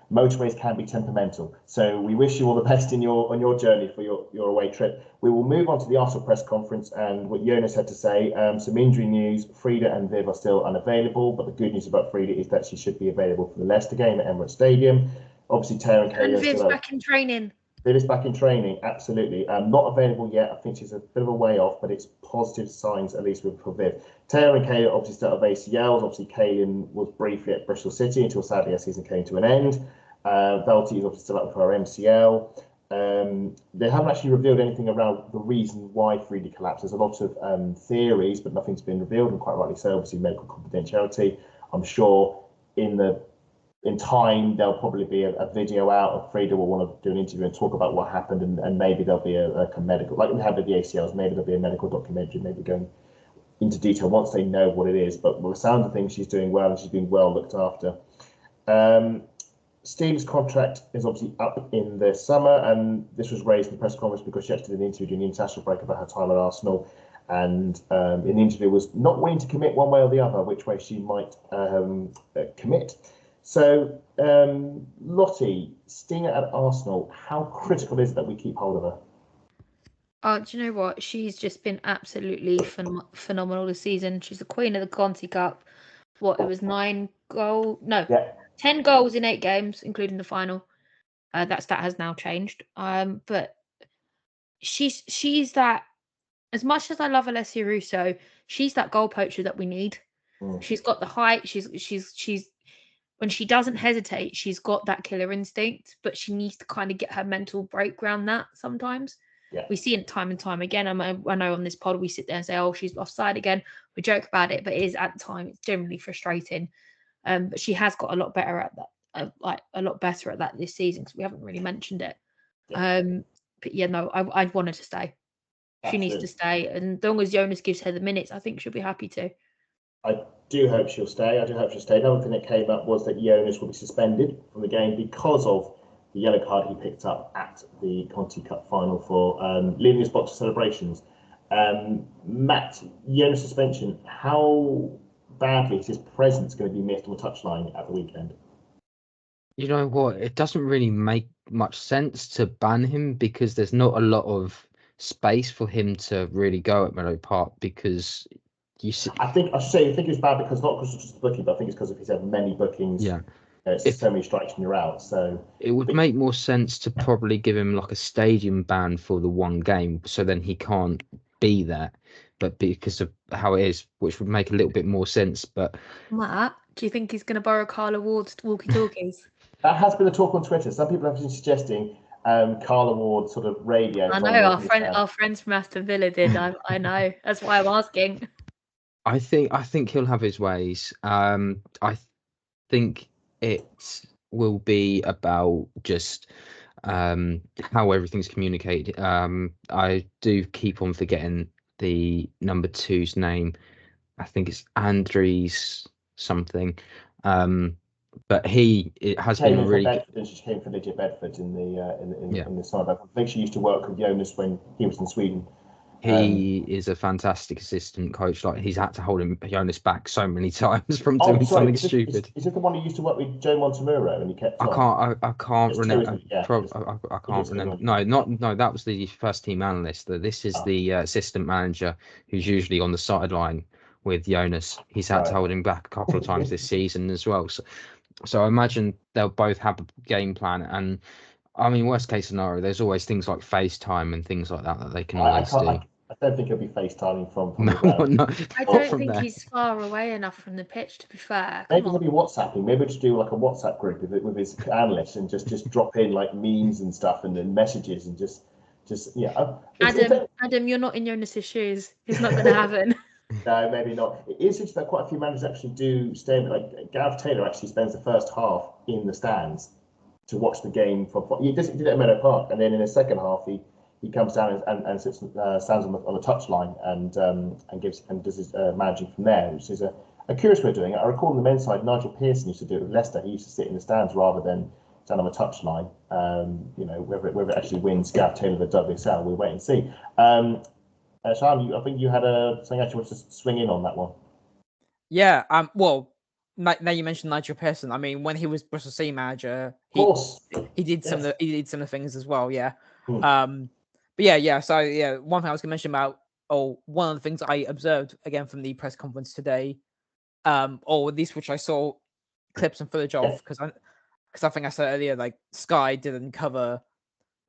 C: motorways can be temperamental. So we wish you all the best on your journey for your away trip. We will move on to the Arsenal press conference and what Jonas had to say. Some injury news. Frida and Viv are still unavailable, but the good news about Frida is that she should be available for the Leicester game at Emirates Stadium. Obviously, Tara and Kayla
D: And
C: are
D: Viv's
C: still
D: back in training.
C: Viv is back in training, absolutely. Not available yet. I think she's a bit of a way off, but it's positive signs, at least for Viv. Tara and Kayla obviously still have ACLs. Obviously, Kaylin was briefly at Bristol City until sadly her season came to an end. Velty is obviously still up for her MCL. They haven't actually revealed anything around the reason why Frida collapsed. There's a lot of theories, but nothing's been revealed, and quite rightly so. Obviously, medical confidentiality. I'm sure in time there'll probably be a video out of Frida will want to do an interview and talk about what happened, and maybe there'll be a medical, like we had with the ACLs, maybe there'll be a medical documentary, maybe going into detail once they know what it is. But with the sound of things, she's doing well, and she's being well looked after. Steve's contract is obviously up in the summer, and this was raised in the press conference because she actually did an interview during the international break about her time at Arsenal, and in the interview was not willing to commit one way or the other which way she might commit. So, Lottie, Stinger at Arsenal, how critical is it that we keep hold of her?
D: Do you know what? She's just been absolutely phenomenal this season. She's the queen of the Conti Cup. It was 10 goals in 8 games, including the final. That stat has now changed. But she's that. As much as I love Alessia Russo, she's that goal poacher that we need. She's got the height. She's when she doesn't hesitate, she's got that killer instinct, but she needs to kind of get her mental break around that sometimes.
C: Yeah.
D: We see it time and time again. I know on this pod we sit there and say, oh, she's offside again. We joke about it, but it is at the time, it's generally frustrating. But she has got a lot better at that, a lot better at that this season, because we haven't really mentioned it.
C: Yeah.
D: But yeah, no, I'd want her to stay. She needs to stay. And as long as Jonas gives her the minutes, I think she'll be happy to.
C: I do hope she'll stay. Another thing that came up was that Jonas will be suspended from the game because of the yellow card he picked up at the Conti Cup final for leaving his box for celebrations. Matt, Jonas' suspension, how badly is his presence going to be missed on the touchline at the weekend?
E: You know what? It doesn't really make much sense to ban him, because there's not a lot of space for him to really go at Meadow Park, because you see.
C: I think it's bad because not because of just the booking, but I think it's because of he's had many bookings.
E: Yeah.
C: It's so many strikes and you're out. So
E: it would make more sense to probably give him like a stadium ban for the one game, so then he can't be there. But because of how it is, which would make a little bit more sense. But
D: Matt, do you think he's going to borrow Carla Ward's walkie-talkies?
C: That has been a talk on Twitter. Some people have been suggesting Carla Ward sort of radio.
D: I know our friends from Aston Villa did. I know. That's why I'm asking.
E: I think he'll have his ways. I think it will be about just how everything's communicated. I do keep on forgetting the number 2's name. I think it's Andries something. But it has been really good.
C: And she came from Lydia Bedford in the summer. I think she used to work with Jonas when he was in Sweden.
E: He is a fantastic assistant coach. Like, he's had to hold Jonas back so many times from doing something stupid.
C: Is it the one who used to work with Joe Montemuro and he kept?
E: I can't remember.
C: Yeah,
E: I can't remember. No. That was the first team analyst. This is the assistant manager who's usually on the sideline with Jonas. He's had to hold him back a couple of times this season as well. So I imagine they'll both have a game plan, and I mean, worst case scenario, there's always things like FaceTime and things like that they can always do.
C: I don't think he'll be FaceTiming from
E: no.
D: I don't think he's far away enough from the pitch, to be fair.
C: Maybe he'll be WhatsApping. Maybe we'll just do like a WhatsApp group with his analysts and just drop in like memes and stuff and then messages and just Just yeah.
D: Adam, you're not in Jonas's shoes. It's not going to happen.
C: No, maybe not. It is interesting that quite a few managers actually do stay. Like Gareth Taylor actually spends the first half in the stands to watch the game. He did it at Meadow Park, and then in the second half he comes down and sits stands on the touchline and does his managing from there, which is a curious way of doing it. I recall on the men's side, Nigel Pearson used to do it with Leicester. He used to sit in the stands rather than stand on the touchline. Whether it actually wins Gareth Taylor the WSL, we'll wait and see. Shahan, I think you had something actually wanted to swing in on that one.
F: Yeah. Well, now you mentioned Nigel Pearson. I mean, when he was Bristol City manager, he did some of the things as well. Yeah. But yeah. So yeah, one thing I was going to mention about, one of the things I observed again from the press conference today, or at least which I saw clips and footage of, because I think I said earlier, like Sky didn't cover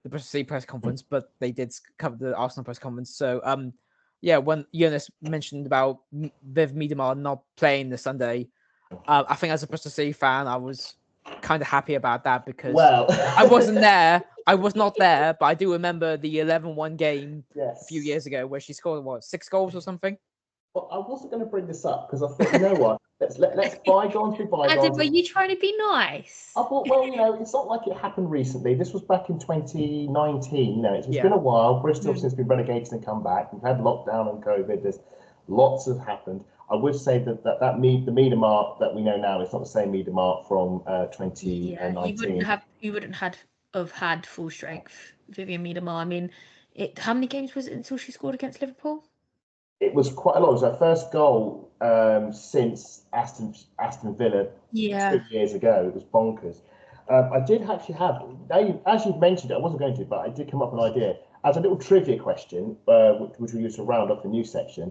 F: the Bristol City press conference, but they did cover the Arsenal press conference. So when Jonas mentioned about Viv Miedemar not playing this Sunday, I think as a Bristol City fan, I was kind of happy about that because I wasn't there. I was not there, but I do remember the 11-1 game a few years ago where she scored 6 goals or something.
C: Well, I wasn't going to bring this up because I thought, you know what? Let's bygones be bygones.
D: Adam, were you trying to be nice?
C: I thought, well, it's not like it happened recently. This was back in 2019. It's been a while. Bristol has been relegated and come back. We've had lockdown and COVID. There's lots have happened. I would say that the Miedemar that we know now is not the same Miedemar from 2019.
D: You wouldn't have had full strength Vivian Miedemar. I mean, how many games was it until she scored against Liverpool?
C: It was quite a lot. It was her first goal since Aston Villa 2 years ago. It was bonkers. I did actually have, as you've mentioned it, I wasn't going to, but I did come up with an idea. As a little trivia question, which we used to round off the news section,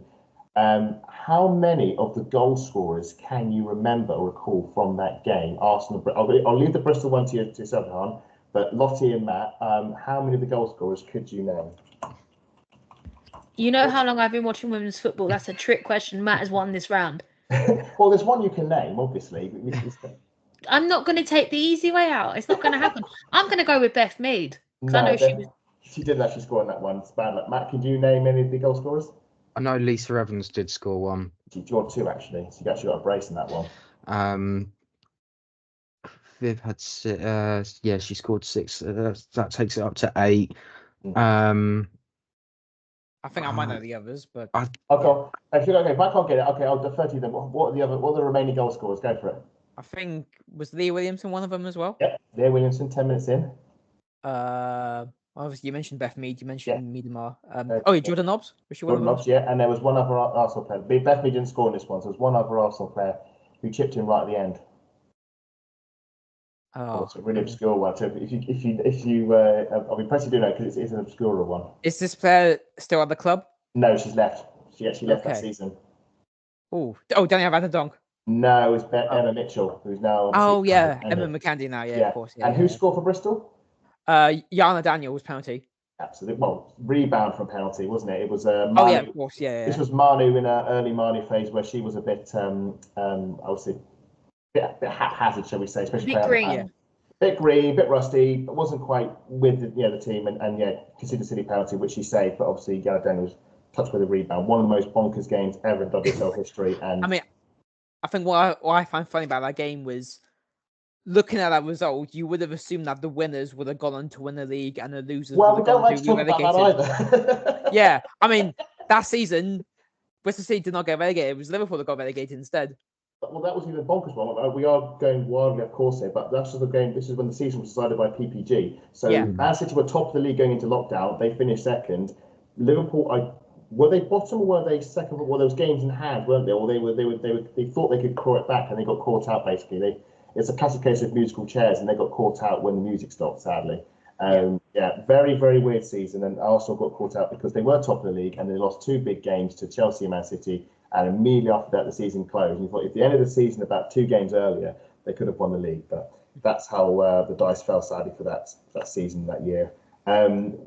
C: how many of the goal scorers can you remember or recall from that game? Arsenal. I'll leave the Bristol one to yourself, Han, but Lottie and Matt, how many of the goal scorers could you name?
D: You know how long I've been watching women's football? That's a trick question. Matt has won this round.
C: Well, there's one you can name, obviously.
D: I'm not going to take the easy way out. It's not going to happen. I'm going to go with Beth Mead.
C: No, I know she didn't actually score in that one. It's bad luck. Matt, can you name any of the goal scorers?
E: I know Lisa Evans did score one.
C: She scored 2, actually. So you actually got a brace in that one.
E: Viv had she scored 6. That takes it up to 8.
F: I think I might know the others, but
C: if I can't get it, I'll defer to them. What are the remaining goal scorers? Go for it.
F: I think was Leah Williamson one of them as well.
C: Yeah, Leah Williamson, 10 minutes in.
F: Obviously you mentioned Beth Mead, you mentioned Miedemar. Jordan Nobbs. Was she one
C: Jordan
F: of them?
C: Nobbs, yeah, and there was one other Arsenal player. Beth Mead didn't score in this one, so there was one other Arsenal player who chipped in right at the end. It's a really obscure one. So if you I'll be impressed you do know because it's an obscure one.
F: Is this player still at the club?
C: No, she's left. She actually left that season.
F: Danielle Van der Donk.
C: No, it's Emma Mitchell, who's now.
F: Emma McCandy now. Yeah, of course. Yeah,
C: and who scored for Bristol?
F: Yana Daniels penalty.
C: Absolutely. Well, rebound from penalty, wasn't it? It was Manu.
F: Oh yeah, of course. Yeah.
C: This was Manu in her early Manu phase where she was a bit, I would say, bit haphazard, shall we say, especially
D: bit green.
C: Bit green, bit rusty, but wasn't quite with the team, and considered silly penalty, which she saved. But obviously, Yana Daniels touched with a rebound. One of the most bonkers games ever in WSL history. And
F: I mean, I think what I find funny about that game was looking at that result, you would have assumed that the winners would have gone on to win the league and the losers would have gone to be relegated.
C: Either.
F: Yeah, I mean, that season, Bristol City did not get relegated. It was Liverpool that got relegated instead.
C: Well, that was even a bonkers one. We are going wildly, of course, here, but that's the game. This is when the season was decided by PPG. So Man City were top of the league going into lockdown. They finished second. Liverpool, were they bottom or were they second? Well, there was games in hand, weren't they? Or they thought they could claw it back, and they got caught out. Basically, it's a classic case of musical chairs, and they got caught out when the music stopped. Sadly, very, very weird season. And Arsenal got caught out because they were top of the league and they lost 2 big games to Chelsea and Man City. And immediately after that, the season closed. And you thought, at the end of the season, about 2 games earlier, they could have won the league. But that's how the dice fell, sadly, for that season, that year.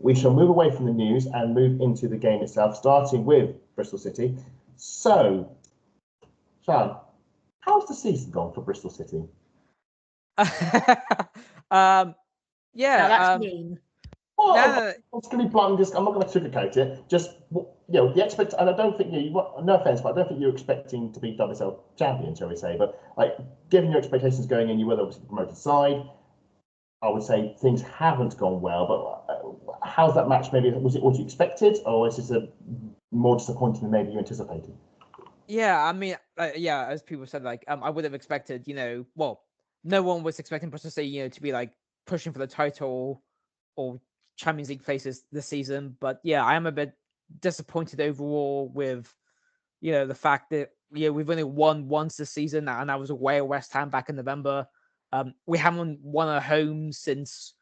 C: We shall move away from the news and move into the game itself, starting with Bristol City. So, Shahan, how's the season gone for Bristol City?
D: That's mean.
C: Well,
F: No,
C: I'm just going to be blunt. I'm not going to sugarcoat it. Just the and I don't think no offense, but I don't think you're expecting to be WSL champion, shall we say? But like, given your expectations going in, you were obviously promoted side. I would say things haven't gone well. But how's that match? Maybe was it what you expected, or is this more disappointing than maybe you anticipated?
F: yeah, I mean, yeah, as people said, like, I would have expected, well, no one was expecting Bristol City, to be like pushing for the title or Champions League places this season. But yeah, I am a bit disappointed overall with, the fact that we've only won once this season, and that was away at West Ham back in November. We haven't won at home since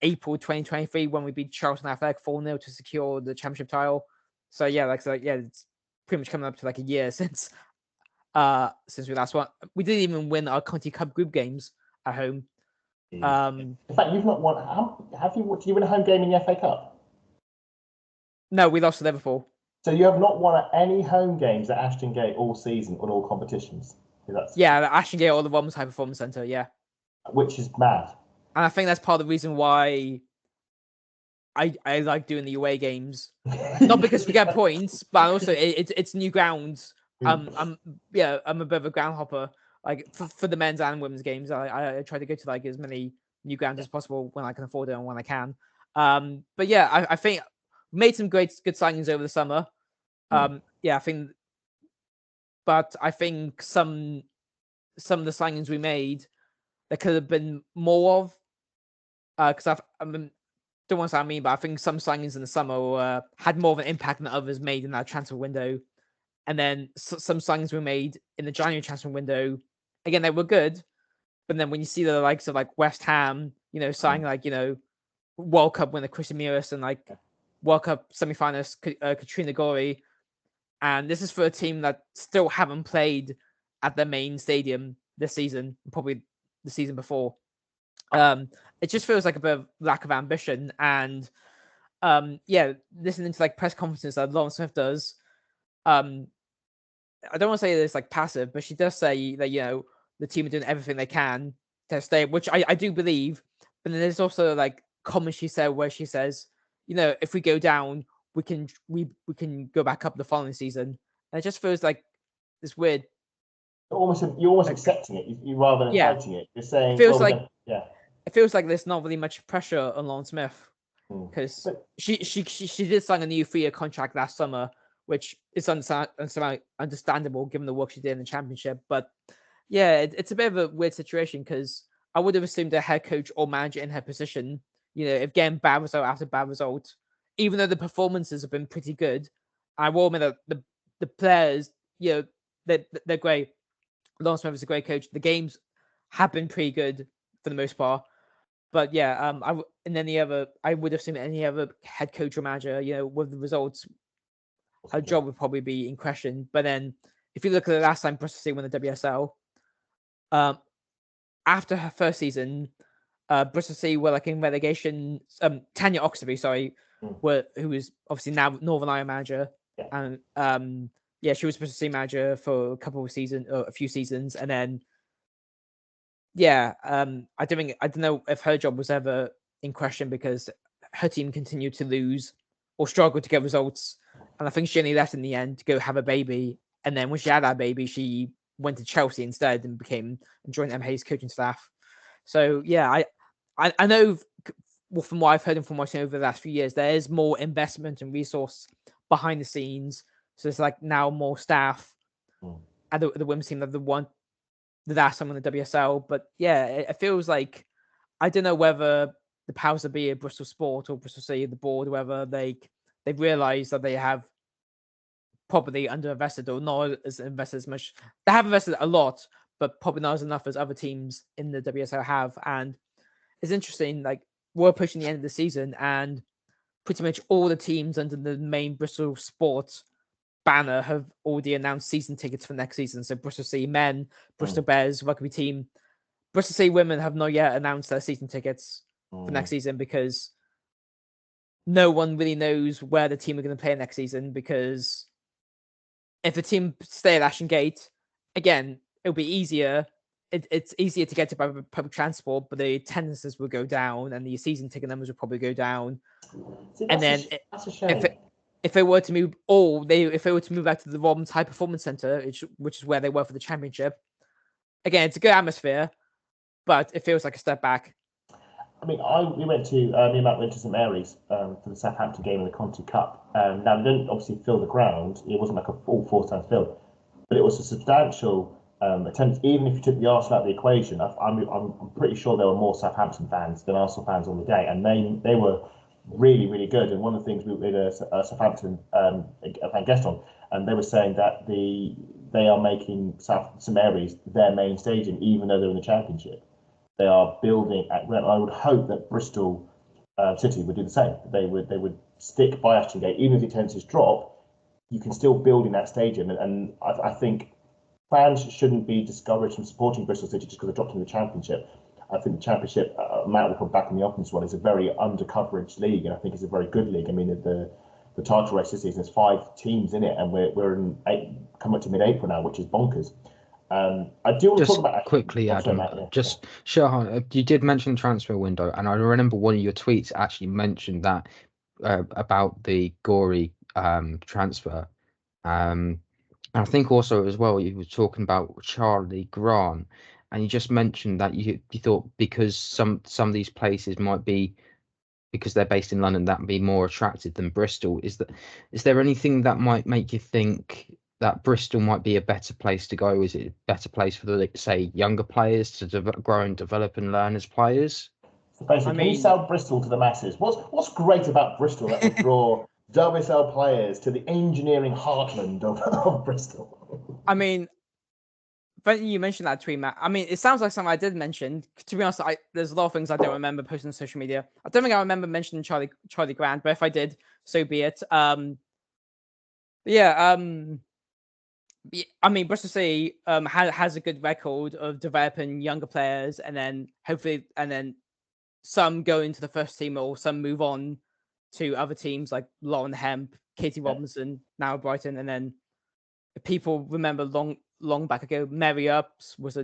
F: April 2023 when we beat Charlton Athletic 4-0 to secure the championship title. So yeah, it's pretty much coming up to like a year since we last won. We didn't even win our Conti Cup group games at home.
C: In fact, you've not won. Have you? Did you win a home game in the FA Cup?
F: No, we lost to Liverpool.
C: So you have not won any home games at Ashton Gate all season on all competitions.
F: Yeah, Ashton Gate or the Romans High Performance Centre. Yeah,
C: which is mad.
F: And I think that's part of the reason why I like doing the away games. Not because we get points, but also it's new grounds. I'm a bit of a ground hopper. Like for the men's and women's games, I try to go to like as many new grounds as possible when I can afford it and when I can. But yeah, I think we made some good signings over the summer. Yeah, I think, but I think some of the signings we made, there could have been more of. Because I don't want to sound mean, but I think some signings in the summer had more of an impact than others made in that transfer window. And then some signings were made in the January transfer window. Again, they were good, but then when you see the likes of like West Ham, signing like World Cup winner Chris Amiris and like World Cup semi-finalist Katrina Gori, and this is for a team that still haven't played at their main stadium this season, probably the season before. It just feels like a bit of lack of ambition, and listening to like press conferences that Lauren Smith does, I don't want to say that it's like passive, but she does say that the team are doing everything they can to stay, which I do believe. But then there's also like comments she said where she says, if we go down, we can go back up the following season, and it just feels like this weird.
C: You're almost accepting it. You rather than fighting it. You're saying
F: it feels like
C: it
F: feels like there's not really much pressure on Lauren Smith because she did sign a new 3-year contract last summer, which is understandable given the work she did in the championship. But yeah, it's a bit of a weird situation because I would have assumed a head coach or manager in her position, if getting bad result after bad result, even though the performances have been pretty good. I will admit that the players, they're great. Lauren Smith is a great coach. The games have been pretty good for the most part. But yeah, I would assume any other head coach or manager, with the results, her job would probably be in question. But then, if you look at the last time Bristol City won the WSL, after her first season, Bristol City were like in relegation. Tanya Oxtoby, who was obviously now Northern Ireland manager, and she was Bristol City manager for a few seasons, and then. I don't know if her job was ever in question because her team continued to lose or struggle to get results, and I think she only left in the end to go have a baby. And then when she had that baby, she went to Chelsea instead and joined Em Hayes' coaching staff. So yeah, I know from what I've heard and from watching over the last few years, there is more investment and resource behind the scenes. So there's like now more staff at the women's team that the last time on the WSL. But yeah, it feels like, I don't know whether the powers that be at Bristol Sport or Bristol City, the board, whether they've realised that they have probably underinvested or not as invested as much. They have invested a lot, but probably not as enough as other teams in the WSL have. And it's interesting, like we're pushing the end of the season and pretty much all the teams under the main Bristol Sport banner have already announced season tickets for next season. So Bristol City men, Bristol Bears rugby team, Bristol City women have not yet announced their season tickets for next season because no one really knows where the team are going to play next season. Because if a team stay at Ashton Gate, again, it'll be easier it's easier to get to by public transport, but the attendances will go down and the season ticket numbers will probably go down.
C: See,
F: And then
C: that's a shame.
F: if they were to move, if they were to move back to the Robins High Performance Centre, which is where they were for the championship, again, it's a good atmosphere, but it feels like a step back.
C: I mean, me and Matt went to St Mary's for the Southampton game in the Conti Cup. Now, they didn't obviously fill the ground. It wasn't like a full 4 times filled, but it was a substantial attendance. Even if you took the Arsenal out of the equation, I'm pretty sure there were more Southampton fans than Arsenal fans on the day, and they were really, really good. And one of the things we had a Southampton a guest on, and they were saying that they are making St Mary's their main stadium, even though they're in the Championship. They are building at. I would hope that Bristol City would do the same. They would stick by Ashton Gate, even if the attendances drop. You can still build in that stadium, and I think fans shouldn't be discouraged from supporting Bristol City just because they dropped in the Championship. I think the Championship, Matt will come back in the open as well, is a very under-coverage league, and I think it's a very good league. I mean, the title race this season, there's 5 teams in it, and we're in coming up to mid-April now, which is bonkers. I do want to talk about
E: quickly, Adam. Just Shahan, you did mention the transfer window, and I remember one of your tweets actually mentioned that about the Gorey transfer. And I think also as well you were talking about Charlie Grant, and you just mentioned that you thought because some of these places might be, because they're based in London, that would be more attractive than Bristol. Is there anything that might make you think that Bristol might be a better place to go? Is it a better place for the, say, younger players to grow and develop and learn as players?
C: So basically, can you sell Bristol to the masses? What's great about Bristol that would draw WSL players to the engineering heartland of Bristol?
F: I mean, funny you mentioned that tweet, Matt. I mean, it sounds like something I did mention. To be honest, there's a lot of things I don't remember posting on social media. I don't think I remember mentioning Charlie Grant, but if I did, so be it. I mean, Bristol City has a good record of developing younger players, and then hopefully, some go into the first team, or some move on to other teams like Lauren Hemp, Katie Robinson, now Brighton, and then people remember long back ago, Mary Ups was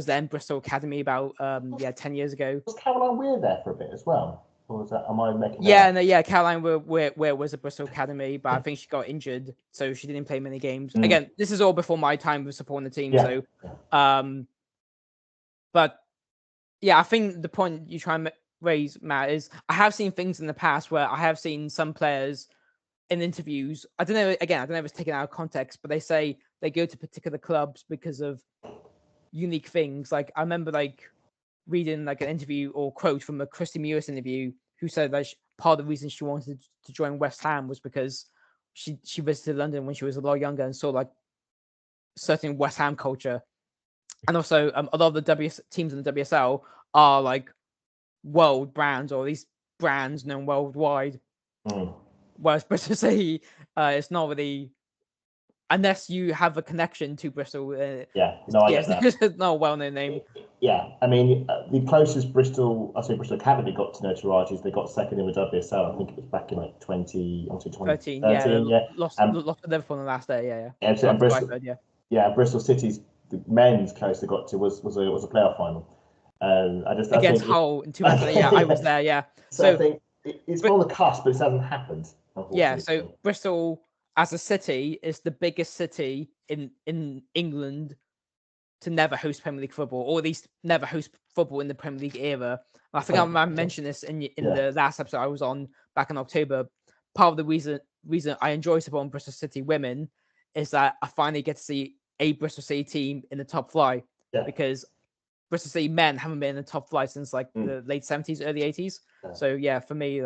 F: then Bristol Academy about 10 years ago.
C: Was Caroline Weir there for a bit as well? Or was that, am I making that up?
F: Caroline Weir was a Bristol Academy, but I think she got injured, so she didn't play many games. Again, this is all before my time of supporting the team, but yeah, I think the point you try and raise, Matt, is I have seen things in the past where I have seen some players in interviews, I don't know if it's taken out of context, but they say they go to particular clubs because of unique things. Like I remember reading an interview or quote from a Christy Mewis interview, who said that part of the reason she wanted to join West Ham was because she visited London when she was a lot younger and saw certain West Ham culture. And also a lot of the teams in the WSL are world brands, or these brands known worldwide. Whereas Bristol City, it's not really, unless you have a connection to Bristol.
C: I get that.
F: It's not a well-known name.
C: Yeah, I mean, the closest Bristol Academy got to notoriety is they got second in the WSL. I think it was back in 2013.
F: Lost to Liverpool on the last day.
C: And Bristol City's men's close they got to was a playoff final.
F: Against Hull in 2000. I was there. Yeah.
C: So I think it's on the cusp, but it hasn't happened.
F: Yeah. So Bristol, as a city, is the biggest city in England to never host Premier League football, or at least never host football in the Premier League era. And I think I mentioned this in the last episode I was on back in October. Part of the reason I enjoy supporting Bristol City women is that I finally get to see a Bristol City team in the top flight, because Bristol City men haven't been in the top flight since the late 70s, early 80s. So for me,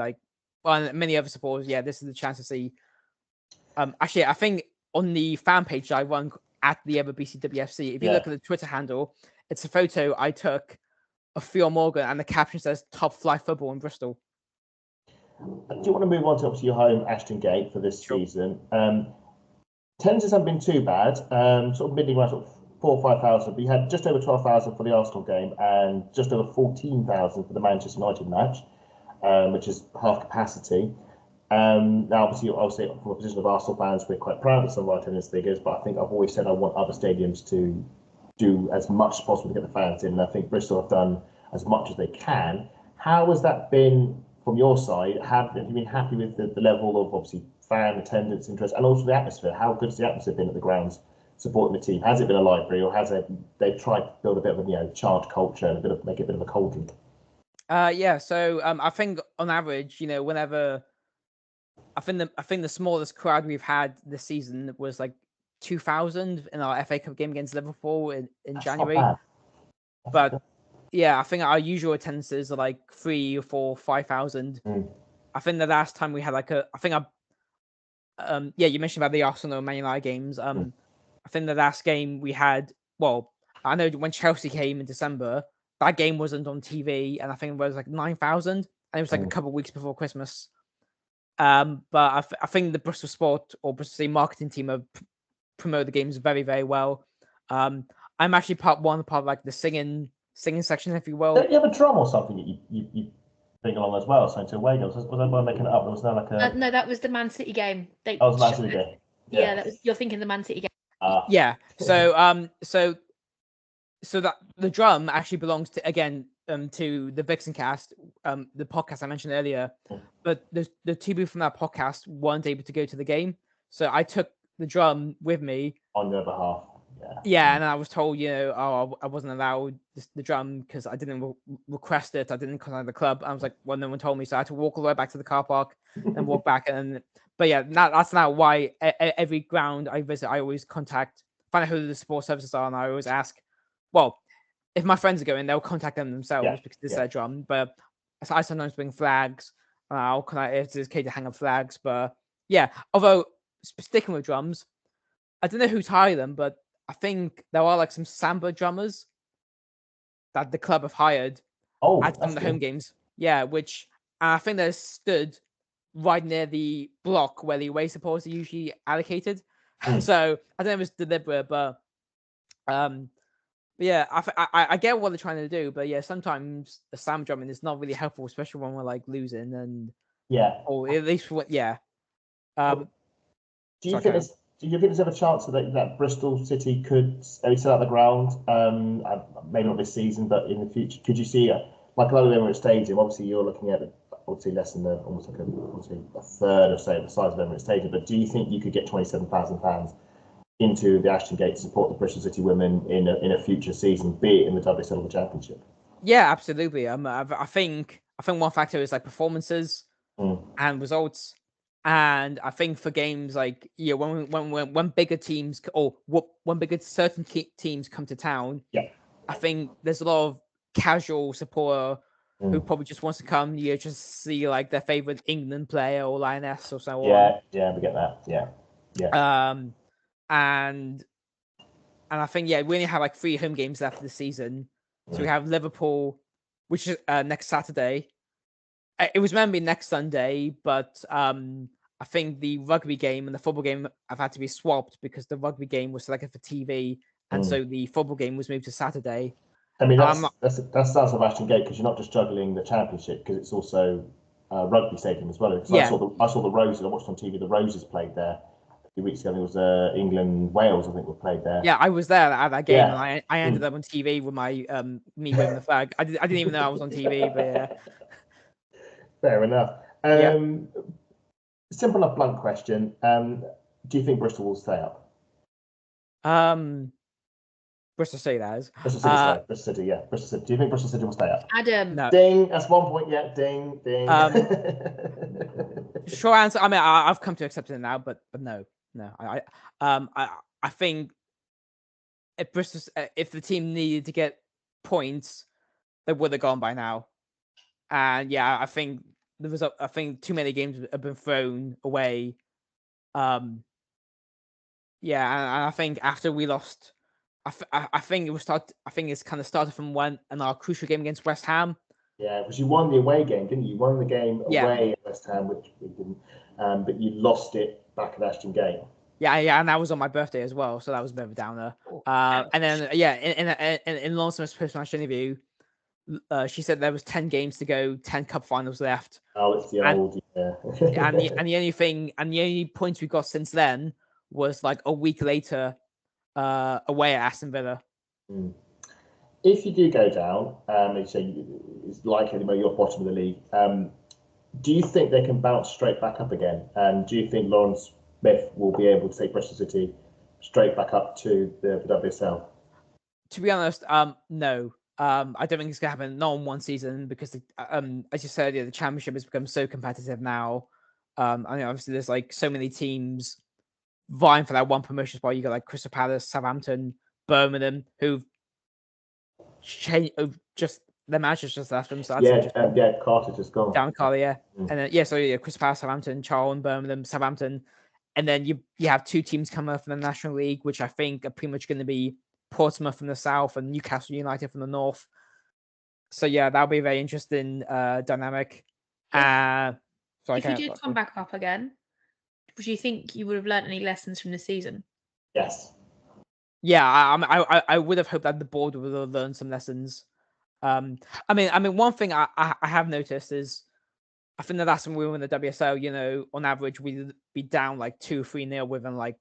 F: and many other supporters, this is the chance to see. Actually, I think on the fan page I run at the Other BCWFC, if you look at the Twitter handle, it's a photo I took of Theo Morgan, and the caption says "Top Flight Football in Bristol."
C: Do you want to move on to obviously your home, Ashton Gate, for this season? Attendances haven't been too bad, sort of middling around 4,000 or 5,000. But you had just over 12,000 for the Arsenal game and just over 14,000 for the Manchester United match, which is half capacity. Now, obviously, from a position of Arsenal fans, we're quite proud of some of our attendance figures, but I think I've always said I want other stadiums to do as much as possible to get the fans in. And I think Bristol have done as much as they can. How has that been from your side? Have you been happy with the level of obviously fan attendance, interest, and also the atmosphere? How good has the atmosphere been at the grounds supporting the team? Has it been a library, or has they've tried to build a bit of a charged culture and make it a bit of a cauldron?
F: So I think on average, whenever I think the smallest crowd we've had this season was like 2,000 in our FA Cup game against Liverpool in January. But yeah, I think our usual attendances are like 3,000 or 4,000, 5,000. I think the last time we had you mentioned about the Arsenal and Man United games. I think the last game we had, I know when Chelsea came in December, that game wasn't on TV, and I think it was like 9,000, and it was like a couple of weeks before Christmas. But I think the Bristol Sport or Bristol City marketing team have promoted the games very, very well. I'm actually part of like the singing section, if you will.
C: Don't you have a drum or something that you bring along as well? So to away games, was I making it up? There was
D: no, that was the Man City game.
C: That was Man City game.
D: Yeah, you're thinking the Man City game.
F: Yeah. So that the drum actually belongs to the Vixen cast, the podcast I mentioned earlier. But the two people from that podcast weren't able to go to the game, so I took the drum with me
C: on their behalf.
F: Yeah, and I was told, I wasn't allowed the drum because I didn't request it. I didn't contact the club. I was like, well, no one told me, so I had to walk all the way back to the car park and walk back. But yeah, that's now why every ground I visit, I always find out who the support services are, and I always ask. Well, if my friends are going, they'll contact them themselves because it's their drum. But I sometimes bring flags. I'll connect if it's okay to hang up flags. But yeah, although sticking with drums, I don't know who's hired them, but I think there are like some samba drummers that the club have hired at some of the home games. Yeah, which I think they're stood right near the block where the away supporters are usually allocated. So I don't know if it's deliberate, but yeah, I get what they're trying to do, but yeah, sometimes the samba drumming is not really helpful, especially when we're like losing and or at least
C: Do you think there's ever a chance that Bristol City could sell out the ground? Maybe not this season, but in the future, could you see like Laia Emirates Stadium? Obviously, you're looking at less than almost like a third or so the size of Emirates Stadium. But do you think you could get 27,000 fans into the Ashton Gate to support the Bristol City women in a future season, be it in the WSL Championship?
F: Yeah, absolutely. I think one factor is like performances and results. And I think for games like when bigger teams when bigger certain teams come to town, I think there's a lot of casual supporter who probably just wants to come, just see like their favorite England player or lioness or so on.
C: Yeah, we get that.
F: And I think we only have like 3 home games left this season, so we have Liverpool, which is next Saturday. It was meant to be next Sunday, but I think the rugby game and the football game have had to be swapped because the rugby game was selected for TV, and so the football game was moved to Saturday.
C: I mean, that starts with Ashton Gate because you're not just juggling the Championship, because it's also rugby stadium as well. I saw the Roses. I watched on TV. The Roses played there a few weeks ago. It was England Wales, I think, were played there.
F: Yeah, I was there at that game, and I ended up on TV with my me waving the flag. I didn't even know I was on TV, but yeah.
C: Fair enough. Simple enough, blunt question. Do you think Bristol will stay up?
F: Bristol City, that is.
C: Bristol City. Bristol City. Do you think Bristol City will stay up?
D: Adam.
F: No.
C: Ding. That's 1 point. Yeah. Ding.
F: Short answer. I mean, I've come to accept it now, but no. I think if the team needed to get points, they would have gone by now. And I think I think too many games have been thrown away. And I think after we lost, I think it's kind of started from our crucial game against West Ham.
C: Yeah, because you won the away game, didn't you? You won the game away at West Ham, which we didn't, but you lost it back at Ashton Gate.
F: Yeah, and that was on my birthday as well, so that was a bit of a downer. And then in Lauren Smith's post-match interview, she said there was 10 games to go, 10 cup finals left.
C: Oh, it's the old,
F: and the only points we got since then was like a week later, away at Aston Villa.
C: Mm. If you do go down, and you say it's likely that you're bottom of the league, do you think they can bounce straight back up again? And do you think Lawrence Smith will be able to take Bristol City straight back up to the WSL?
F: To be honest, no. I don't think it's gonna happen. Not in one season because, as you said, the championship has become so competitive now. I mean, obviously, there's like so many teams vying for that one promotion spot. You got like Crystal Palace, Southampton, Birmingham, who've just the managers just left them. So that's
C: Carter's just gone.
F: Down Carter, yeah. And then Crystal Palace, Southampton, Charlton, Birmingham, Southampton, and then you have two teams coming up from the National League, which I think are pretty much going to be Portsmouth from the south and Newcastle United from the north. So yeah, that'll be a very interesting dynamic.
D: If you did come back up again, do you think you would have learnt any lessons from the season?
C: Yes.
F: Yeah, I would have hoped that the board would have learned some lessons. I mean, one thing I have noticed is, I think the last time we were in the WSL, on average we'd be down like 2-3-0 within like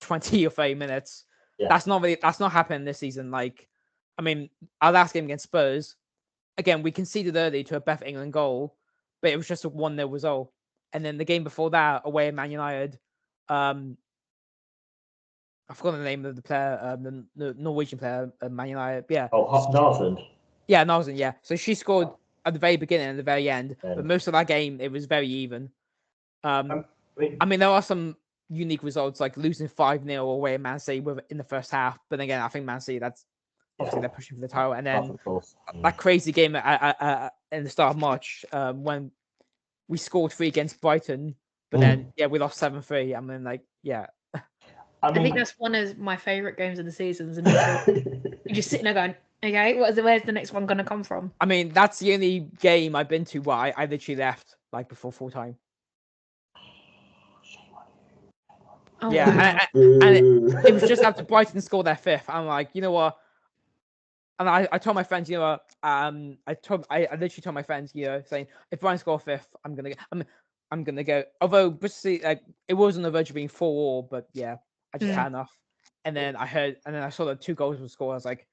F: 20 or 30 minutes. Yeah. That's not happening this season. Like, I mean, our last game against Spurs, again, we conceded early to a Beth England goal, but it was just a 1-0 result. And then the game before that, away at Man United, I forgot the name of the player, the Norwegian player, Man United. Yeah.
C: Oh, Narsund.
F: Yeah, Narsund. Yeah. So she scored at the very beginning and the very end, but most of that game it was very even. I mean, there are some unique results like losing 5-0 away at Man City in the first half, but again, I think Man City, that's obviously they're pushing for the title, and then that crazy game in the start of March when we scored 3 against Brighton, but then we lost 7-3. I mean, like, yeah.
D: I think that's one of my favourite games of the seasons. And you're just sitting there going, okay, where's the next one going to come from?
F: I mean, that's the only game I've been to where I literally left like before full time.
D: Oh,
F: yeah, and it was just after Brighton scored their 5th. I'm like, you know what? And I told my friends, you know what? I literally told my friends, saying if Brighton score 5th, I'm gonna go. Although Bristol, like, it was on the verge of being 4-4, but yeah, I just had enough. And then I saw that 2 goals were scored. I was like,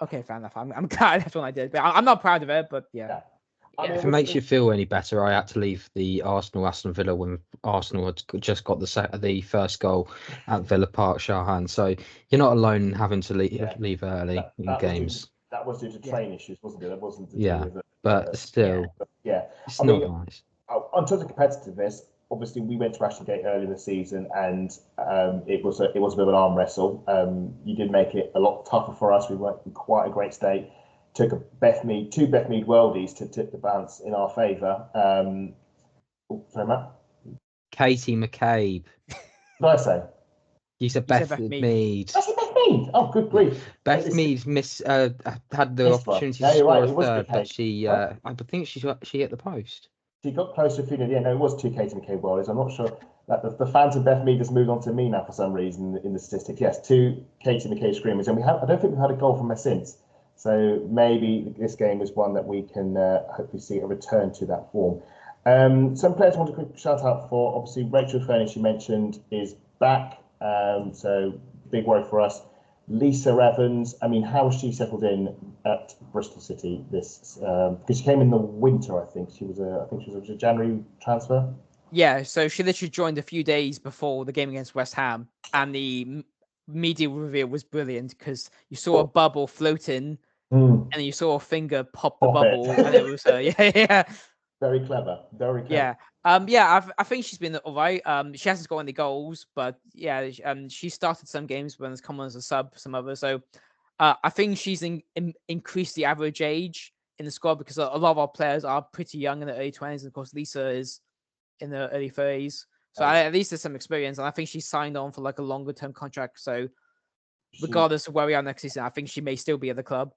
F: okay, fair enough. I'm glad that's what I did, but I'm not proud of it. But yeah.
E: If it makes you feel any better, I had to leave the Aston Villa when Arsenal had just got the first goal at Villa Park, Shahan. So you're not alone in having to leave early in games.
C: That was due to train issues, wasn't it? That wasn't to
E: do with but still, it's not nice.
C: On terms of competitiveness, obviously we went to Ashton Gate earlier this season, and it was a bit of an arm wrestle. You did make it a lot tougher for us. We weren't in quite a great state. Took two Beth Mead worldies to tip the balance in our favour. Sorry, Matt?
E: Katie McCabe.
C: What did I say?
E: You said Beth Mead.
C: I said Beth Mead. Oh, good grief.
E: Beth Mead had the opportunity to score a third, but she, I think she hit the post.
C: She got close to a few. Yeah, no, it was 2 Katie McCabe worldies. I'm not sure that the fans of Beth Mead has moved on to me now for some reason in the statistics. Yes, 2 Katie McCabe screamers, and I don't think we've had a goal from her since. So maybe this game is one that we can hopefully see a return to that form. Some players I want to quick shout out for. Obviously, Rachel Fernie, she mentioned, is back. So big worry for us. Lisa Evans, I mean, how has she settled in at Bristol City? Because she came in the winter, I think. She was a January transfer.
F: Yeah, so she literally joined a few days before the game against West Ham, and the media reveal was brilliant because you saw a bubble floating and you saw a finger pop the bubble and it was
C: very clever.
F: I think she's been all right. She hasn't scored any goals, but she started some games when it's come on as a sub, some others. So I think she's increased the average age in the squad because a lot of our players are pretty young in the early 20s, and of course Lisa is in the early 30s. So at least there's some experience, and I think she's signed on for like a longer term contract. So regardless of where we are next season, I think she may still be at the club.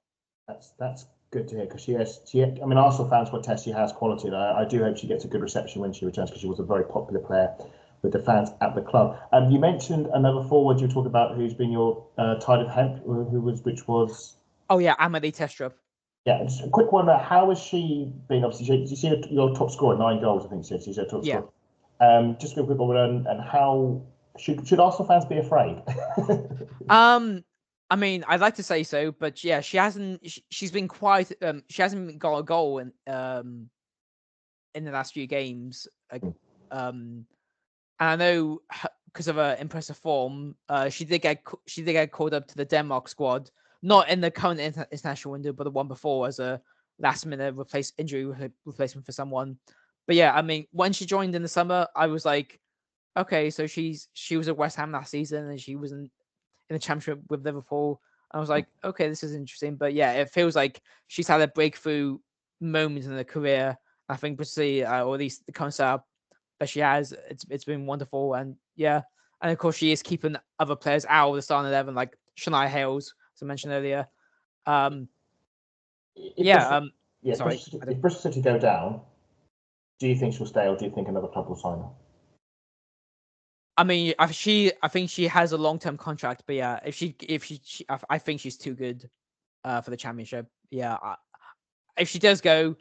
C: That's good to hear because I mean, Arsenal fans will attest she has quality, and I do hope she gets a good reception when she returns because she was a very popular player with the fans at the club. You mentioned another forward you were talking about who's been your Tide of Hemp, which was
F: Amelie Testrup.
C: Yeah, just a quick one. How has she been? Obviously, you see your top scorer, 9 goals, I think she's her top scorer. Just a quick one, and how should Arsenal fans be afraid?
F: I mean, I'd like to say so, but yeah, she hasn't. She's been quite. She hasn't got a goal in the last few games. And I know because of her impressive form, she did get called up to the Denmark squad, not in the current international window, but the one before as a last minute injury replacement for someone. But yeah, I mean, when she joined in the summer, I was like, okay, so she was at West Ham last season and she was in the championship with Liverpool. I was like, okay, this is interesting. But yeah, it feels like she's had a breakthrough moment in her career. I think, precisely, or at least the concept that she has, it's been wonderful. And yeah, and of course she is keeping other players out of the starting 11, like Shania Hales, as I mentioned earlier. Sorry.
C: If Bristol City go down, do you think she'll stay, or do you think another club will sign her?
F: I mean, I think she has a long-term contract, but yeah, I think she's too good for the championship. Yeah, if she does go,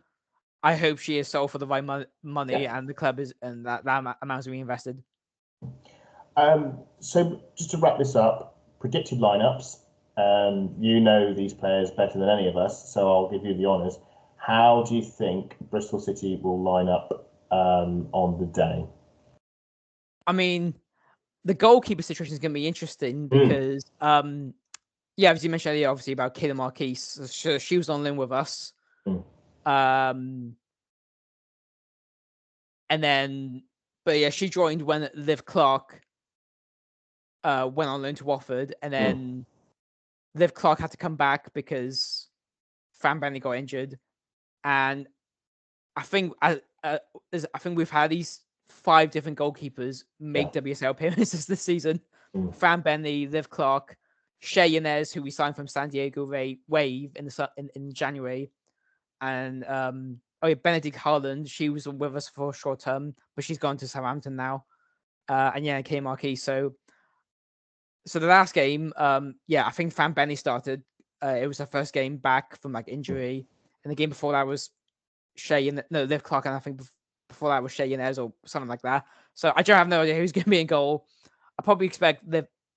F: I hope she is sold for the right money, and the club is, and that amount is reinvested.
C: So just to wrap this up, predicted lineups. You know these players better than any of us, so I'll give you the honours. How do you think Bristol City will line up on the day?
F: I mean, the goalkeeper situation is going to be interesting because, as you mentioned earlier, obviously about Kayla Marquise, so she was on loan with us. And then, but yeah, she joined when Liv Clark went on loan to Watford, and then Liv Clark had to come back because Fran Bentley got injured. And I think we've had these 5 different goalkeepers make WSL appearances this season. Fran Bentley, Liv Clark, Shea Yanez, who we signed from San Diego Wave in January, and Benedict Harland. She was with us for a short term, but she's gone to Southampton now. And Kay Marquis. So the last game, I think Fran Bentley started. It was her first game back from injury, and the game before that was Liv Clark, and I think before that was Shea Yanez or something like that. So I don't have no idea who's going to be in goal. I probably expect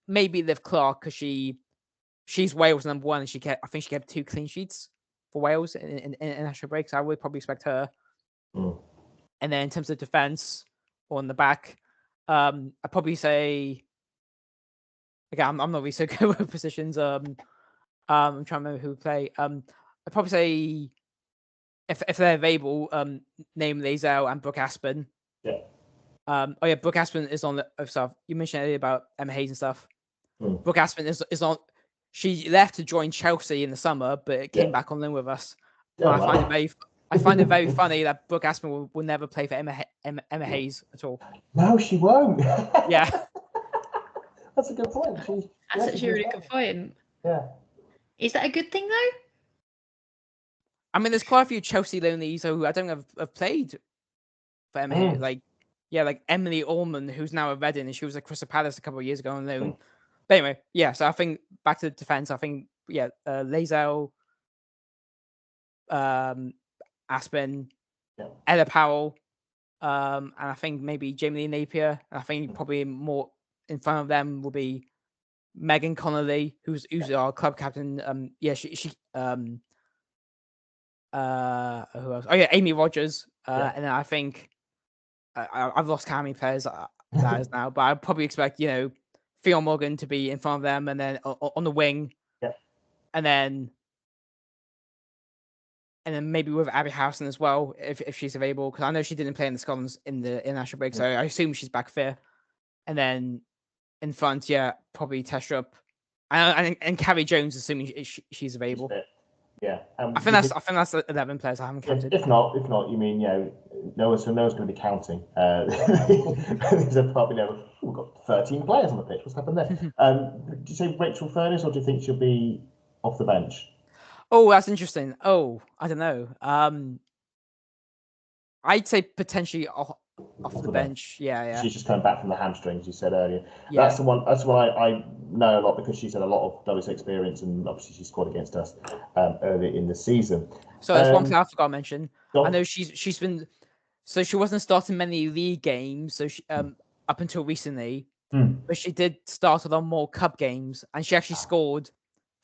F: maybe Liv Clark because she's Wales number 1, and I think she kept 2 clean sheets for Wales in national breaks. So I would probably expect her. And then in terms of defense or in the back, I'd probably say, again, I'm not really so good with positions. I'm trying to remember who would play. I'd probably say, if they're available, name Lazel and Brooke Aspen. Brooke Aspen is on the stuff. You mentioned earlier about Emma Hayes and stuff. Brooke Aspen is on. She left to join Chelsea in the summer, but came back on loan with us. I find it very funny that Brooke Aspen will never play for Emma Hayes at all.
C: No, she won't.
F: Yeah.
C: That's a good point.
D: That's actually a really good point.
C: Yeah.
D: Is that a good thing though?
F: I mean, there's quite a few Chelsea loanees who I don't know have played for Emma Hayes. Like Emily Allman, who's now at Reading, and she was at Crystal Palace a couple of years ago on loan. But anyway, so I think back to the defense. I think Lazel, Aspen, Ella Powell, and I think maybe Jamie Lee Napier. And I think probably more in front of them will be Megan Connolly, who's our club captain. Who else? Amy Rogers. And then I think I've lost how many players that is now, but I probably expect Theo Morgan to be in front of them, and then on the wing, and then maybe with Abby Howson as well if she's available, because I know she didn't play in the Scotland in the international break, so I assume she's back fit. And then in front, probably Testrup and Carrie Jones, assuming she's available. I think that's 11 players I haven't counted.
C: If not, you mean no one's going to be counting. There's probably we've got 13 players on the pitch. What's happened there? Do you say Rachel Furness, or do you think she'll be off the bench?
F: Oh, that's interesting. Oh, I don't know. I'd say potentially off the bench. Yeah.
C: She's just coming back from the hamstrings, you said earlier. Yeah. That's the one I know a lot, because she's had a lot of WS experience, and obviously she scored against us earlier in the season.
F: So there's one thing I forgot to mention. I know she's been, so she wasn't starting many league games, so she, up until recently, but she did start on more cup games, and she actually scored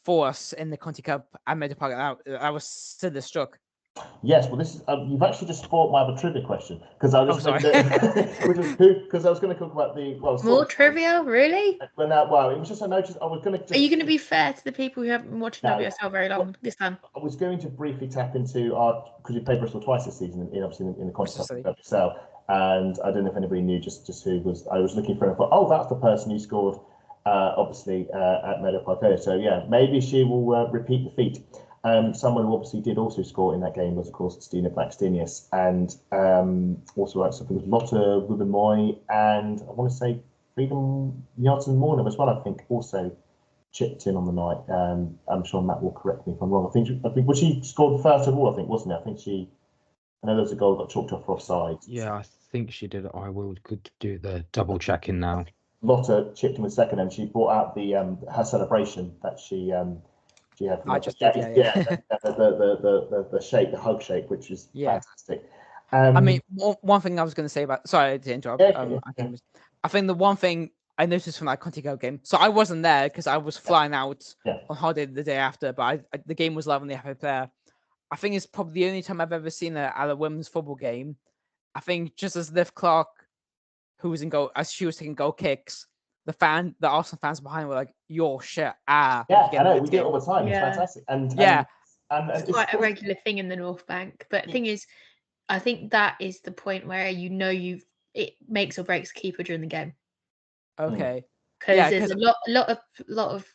F: for us in the Conti Cup at Meadow Park. I was still struck.
C: Yes, well, this is you've actually just spoiled my other trivia question because I was
F: sorry.
C: because I was going to talk about the
D: More trivia, really?
C: Well, no, well, it was just I noticed I was going to.
D: Are you going to be fair to the people who haven't been watching
C: No.
D: WSL very long this time?
C: I was going to briefly tap into because we played Bristol twice this season, obviously in the Conti Cup with WSL, and I don't know if anybody knew just who was. I was looking for, and I thought, oh, that's the person who scored, obviously at Meadow Park earlier. So yeah, maybe she will repeat the feat. Someone who obviously did also score in that game was, of course, Stina Blackstenius, and also something with Lotta Wienroither, and I want to say Freedom Janssen-Morner as well. I think also chipped in on the night. I'm sure Matt will correct me if I'm wrong. I think well, she scored first of all. I think, wasn't it? I know there was a goal that got chalked off for offside.
E: Yeah, I think she did. I will could do the double checking now.
C: Lotta chipped in with second, and she brought out the her celebration that she had. The shake, the hug shake, which is fantastic.
F: I mean, one thing I was going to say about. Sorry to interrupt. I think the one thing I noticed from that Conti Cup game. So I wasn't there because I was flying out on holiday the day after. But the game was live on the FA Player. I think it's probably the only time I've ever seen it at a women's football game. I think just as Liv Clark, who was in goal, as she was taking goal kicks, the Arsenal fans behind were like, "Your shit,
C: I know, we do it all the time.
D: Yeah.
C: It's fantastic. And
D: it's quite a regular thing in the North Bank. But the thing is, I think that is the point where it makes or breaks the keeper during the game.
F: Okay.
D: Because there's a lot of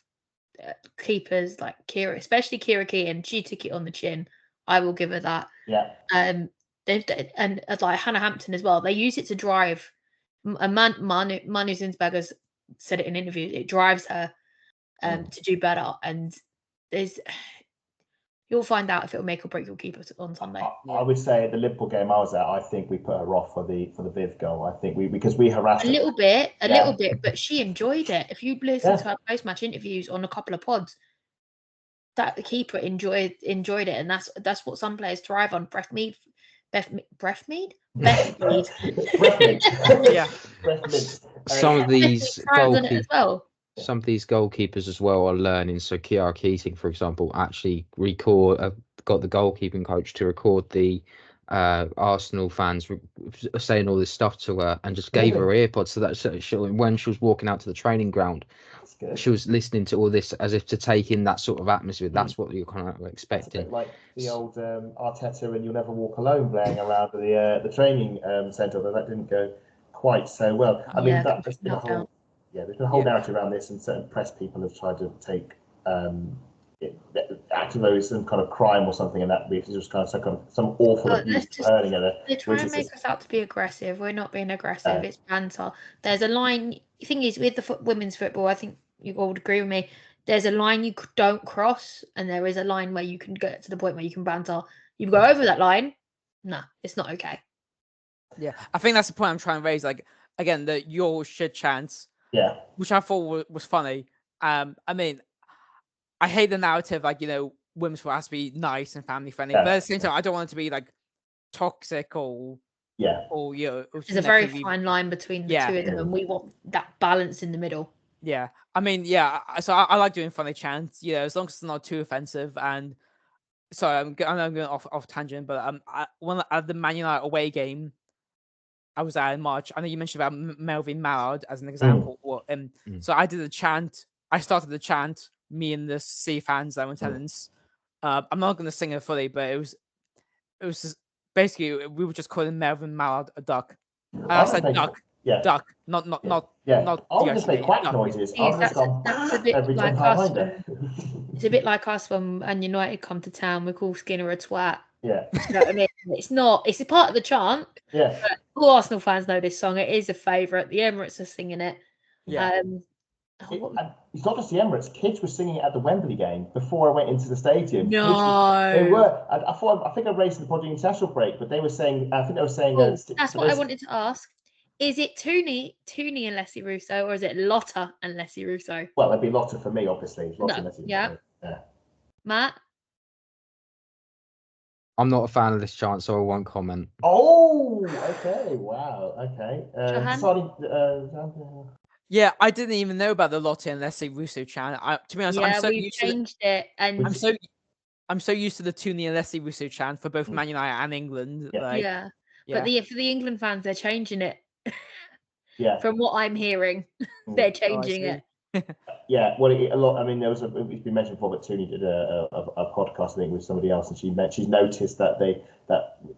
D: keepers like Kira, especially Kira Keaton. She took it on the chin. I will give her that.
C: Yeah.
D: And like Hannah Hampton as well. They use it to drive. Manu Zinsberger's said it in interviews. It drives her to do better, and you'll find out if it'll make or break your keeper on Sunday.
C: I would say the Liverpool game I was at, I think we put her off for the Viv goal. I think because we harassed
D: a little bit, but she enjoyed it. If you listen to her post-match interviews on a couple of pods, that the keeper enjoyed it, and that's what some players thrive on. Breathmead.
F: Yeah.
E: Some of these
D: some
E: of these goalkeepers as well are learning. So Kiara Keating, for example, actually got the goalkeeping coach to record the Arsenal fans saying all this stuff to her, and just gave her earpods so that when she was walking out to the training ground, she was listening to all this as if to take in that sort of atmosphere. That's what you're kind of expecting.
C: Like the old Arteta and You'll Never Walk Alone playing around the training centre, though that didn't go quite so well. I mean, there's been a whole narrative around this, and certain press people have tried to take act as though it's some kind of crime or something, and that it's just kind of some awful abuse hurling at her.
D: They try and make us out to be aggressive. We're not being aggressive. It's banter. There's a line. The thing is, with the women's football, I think you all would agree with me. There's a line you don't cross, and there is a line where you can get to the point where you can banter. You go over that line, it's not okay.
F: Yeah, I think that's the point I'm trying to raise. Like, again, the your shit chance.
C: Yeah.
F: Which I thought was funny. I mean, I hate the narrative, like, women's football has to be nice and family friendly, but at the same time, I don't want it to be like toxic or
D: there's a very fine line between the two of them, and we want that balance in the middle.
F: Yeah, I mean, so I like doing funny chants, as long as it's not too offensive. And sorry, I know I'm going off tangent, but when at the Man United away game I was at in March, I know you mentioned about Melvin Mallard as an example. So I did a chant. I started the chant. Me and the C fans that were in attendance. I'm not going to sing it fully, but it was just, basically we were just calling Melvin Mallard a duck. I said duck, duck, not.
C: I'll just make quack noises.
D: That's a bit like us. It's a bit like us when Man United come to town. We call Skinner a twat.
C: Yeah.
D: You know what I mean? It's not. It's a part of the chant.
C: Yeah.
D: But all Arsenal fans know this song. It is a favourite. The Emirates are singing it.
F: Yeah.
C: It's not just the Emirates. Kids were singing it at the Wembley game before I went into the stadium.
D: No,
C: they were. I think I raised the Pod International break, but they were saying. I think they were saying.
D: That's what I wanted to ask. Is it Tooney and Leslie Russo, or is it Lotta and Leslie Russo?
C: Well, it'd be Lotta for me, obviously.
D: Yeah. Matt?
E: I'm not a fan of this chant, so I won't comment.
C: Oh, okay. Wow. Okay.
F: Yeah, I didn't even know about the Lottie and Leslie Russo chan. To be honest, I'm
D: Yeah,
F: so
D: we've
F: used to
D: changed it, and
F: I'm so used to the Tooney and Leslie Russo chan for both Man United and England.
C: Yeah.
F: Like,
D: yeah.
F: yeah.
D: But for the England fans, they're changing it.
C: Yeah.
D: From what I'm hearing, they're changing it.
C: Yeah, well, a lot. I mean, it's been mentioned before that Tooney did a podcast, I think, with somebody else, and she's noticed that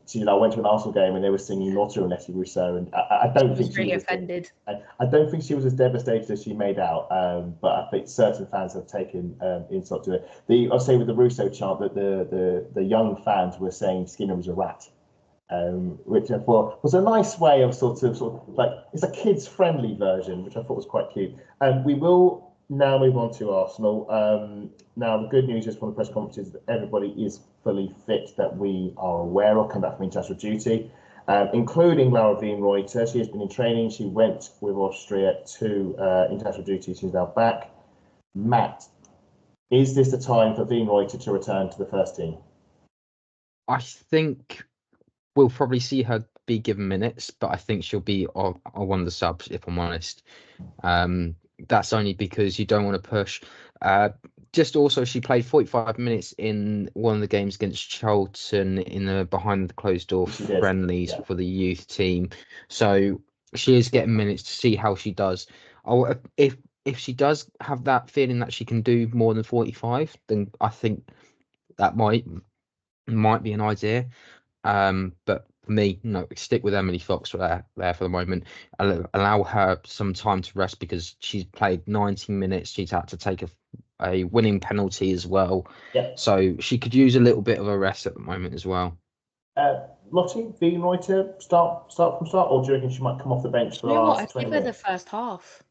C: she I went to an Arsenal game and they were singing Lottie and Leslie Rousseau, and I don't think
D: she was offended.
C: I don't think she was as devastated as she made out, but I think certain fans have taken insult to it. I'll say with the Rousseau chant that the young fans were saying Skinner was a rat. Which I thought was a nice way of sort of like, it's a kids friendly version, which I thought was quite cute. We will now move on to Arsenal. Now the good news is from the press conference is that everybody is fully fit that we are aware of, come back from international duty, including Laura Wienroither. She has been in training. She went with Austria to international duty. She's now back. Matt, is this the time for Wienroither to return to the first team?
E: I think we'll probably see her be given minutes, but I think she'll be on one of the subs, if I'm honest. That's only because you don't want to push. Just also, she played 45 minutes in one of the games against Charlton in the behind the closed door friendlies for the youth team. So she is getting minutes to see how she does. If she does have that feeling that she can do more than 45, then I think that might be an idea. But for me, no, stick with Emily Fox there for the moment. Allow her some time to rest because she's played 90 minutes. She's had to take a winning penalty as well.
C: Yeah.
E: So she could use a little bit of a rest at the moment as well.
C: Lottie, Wienroither, start from start, or do you reckon she might come off the bench for the last 20 minutes?
D: I'd give her the first half.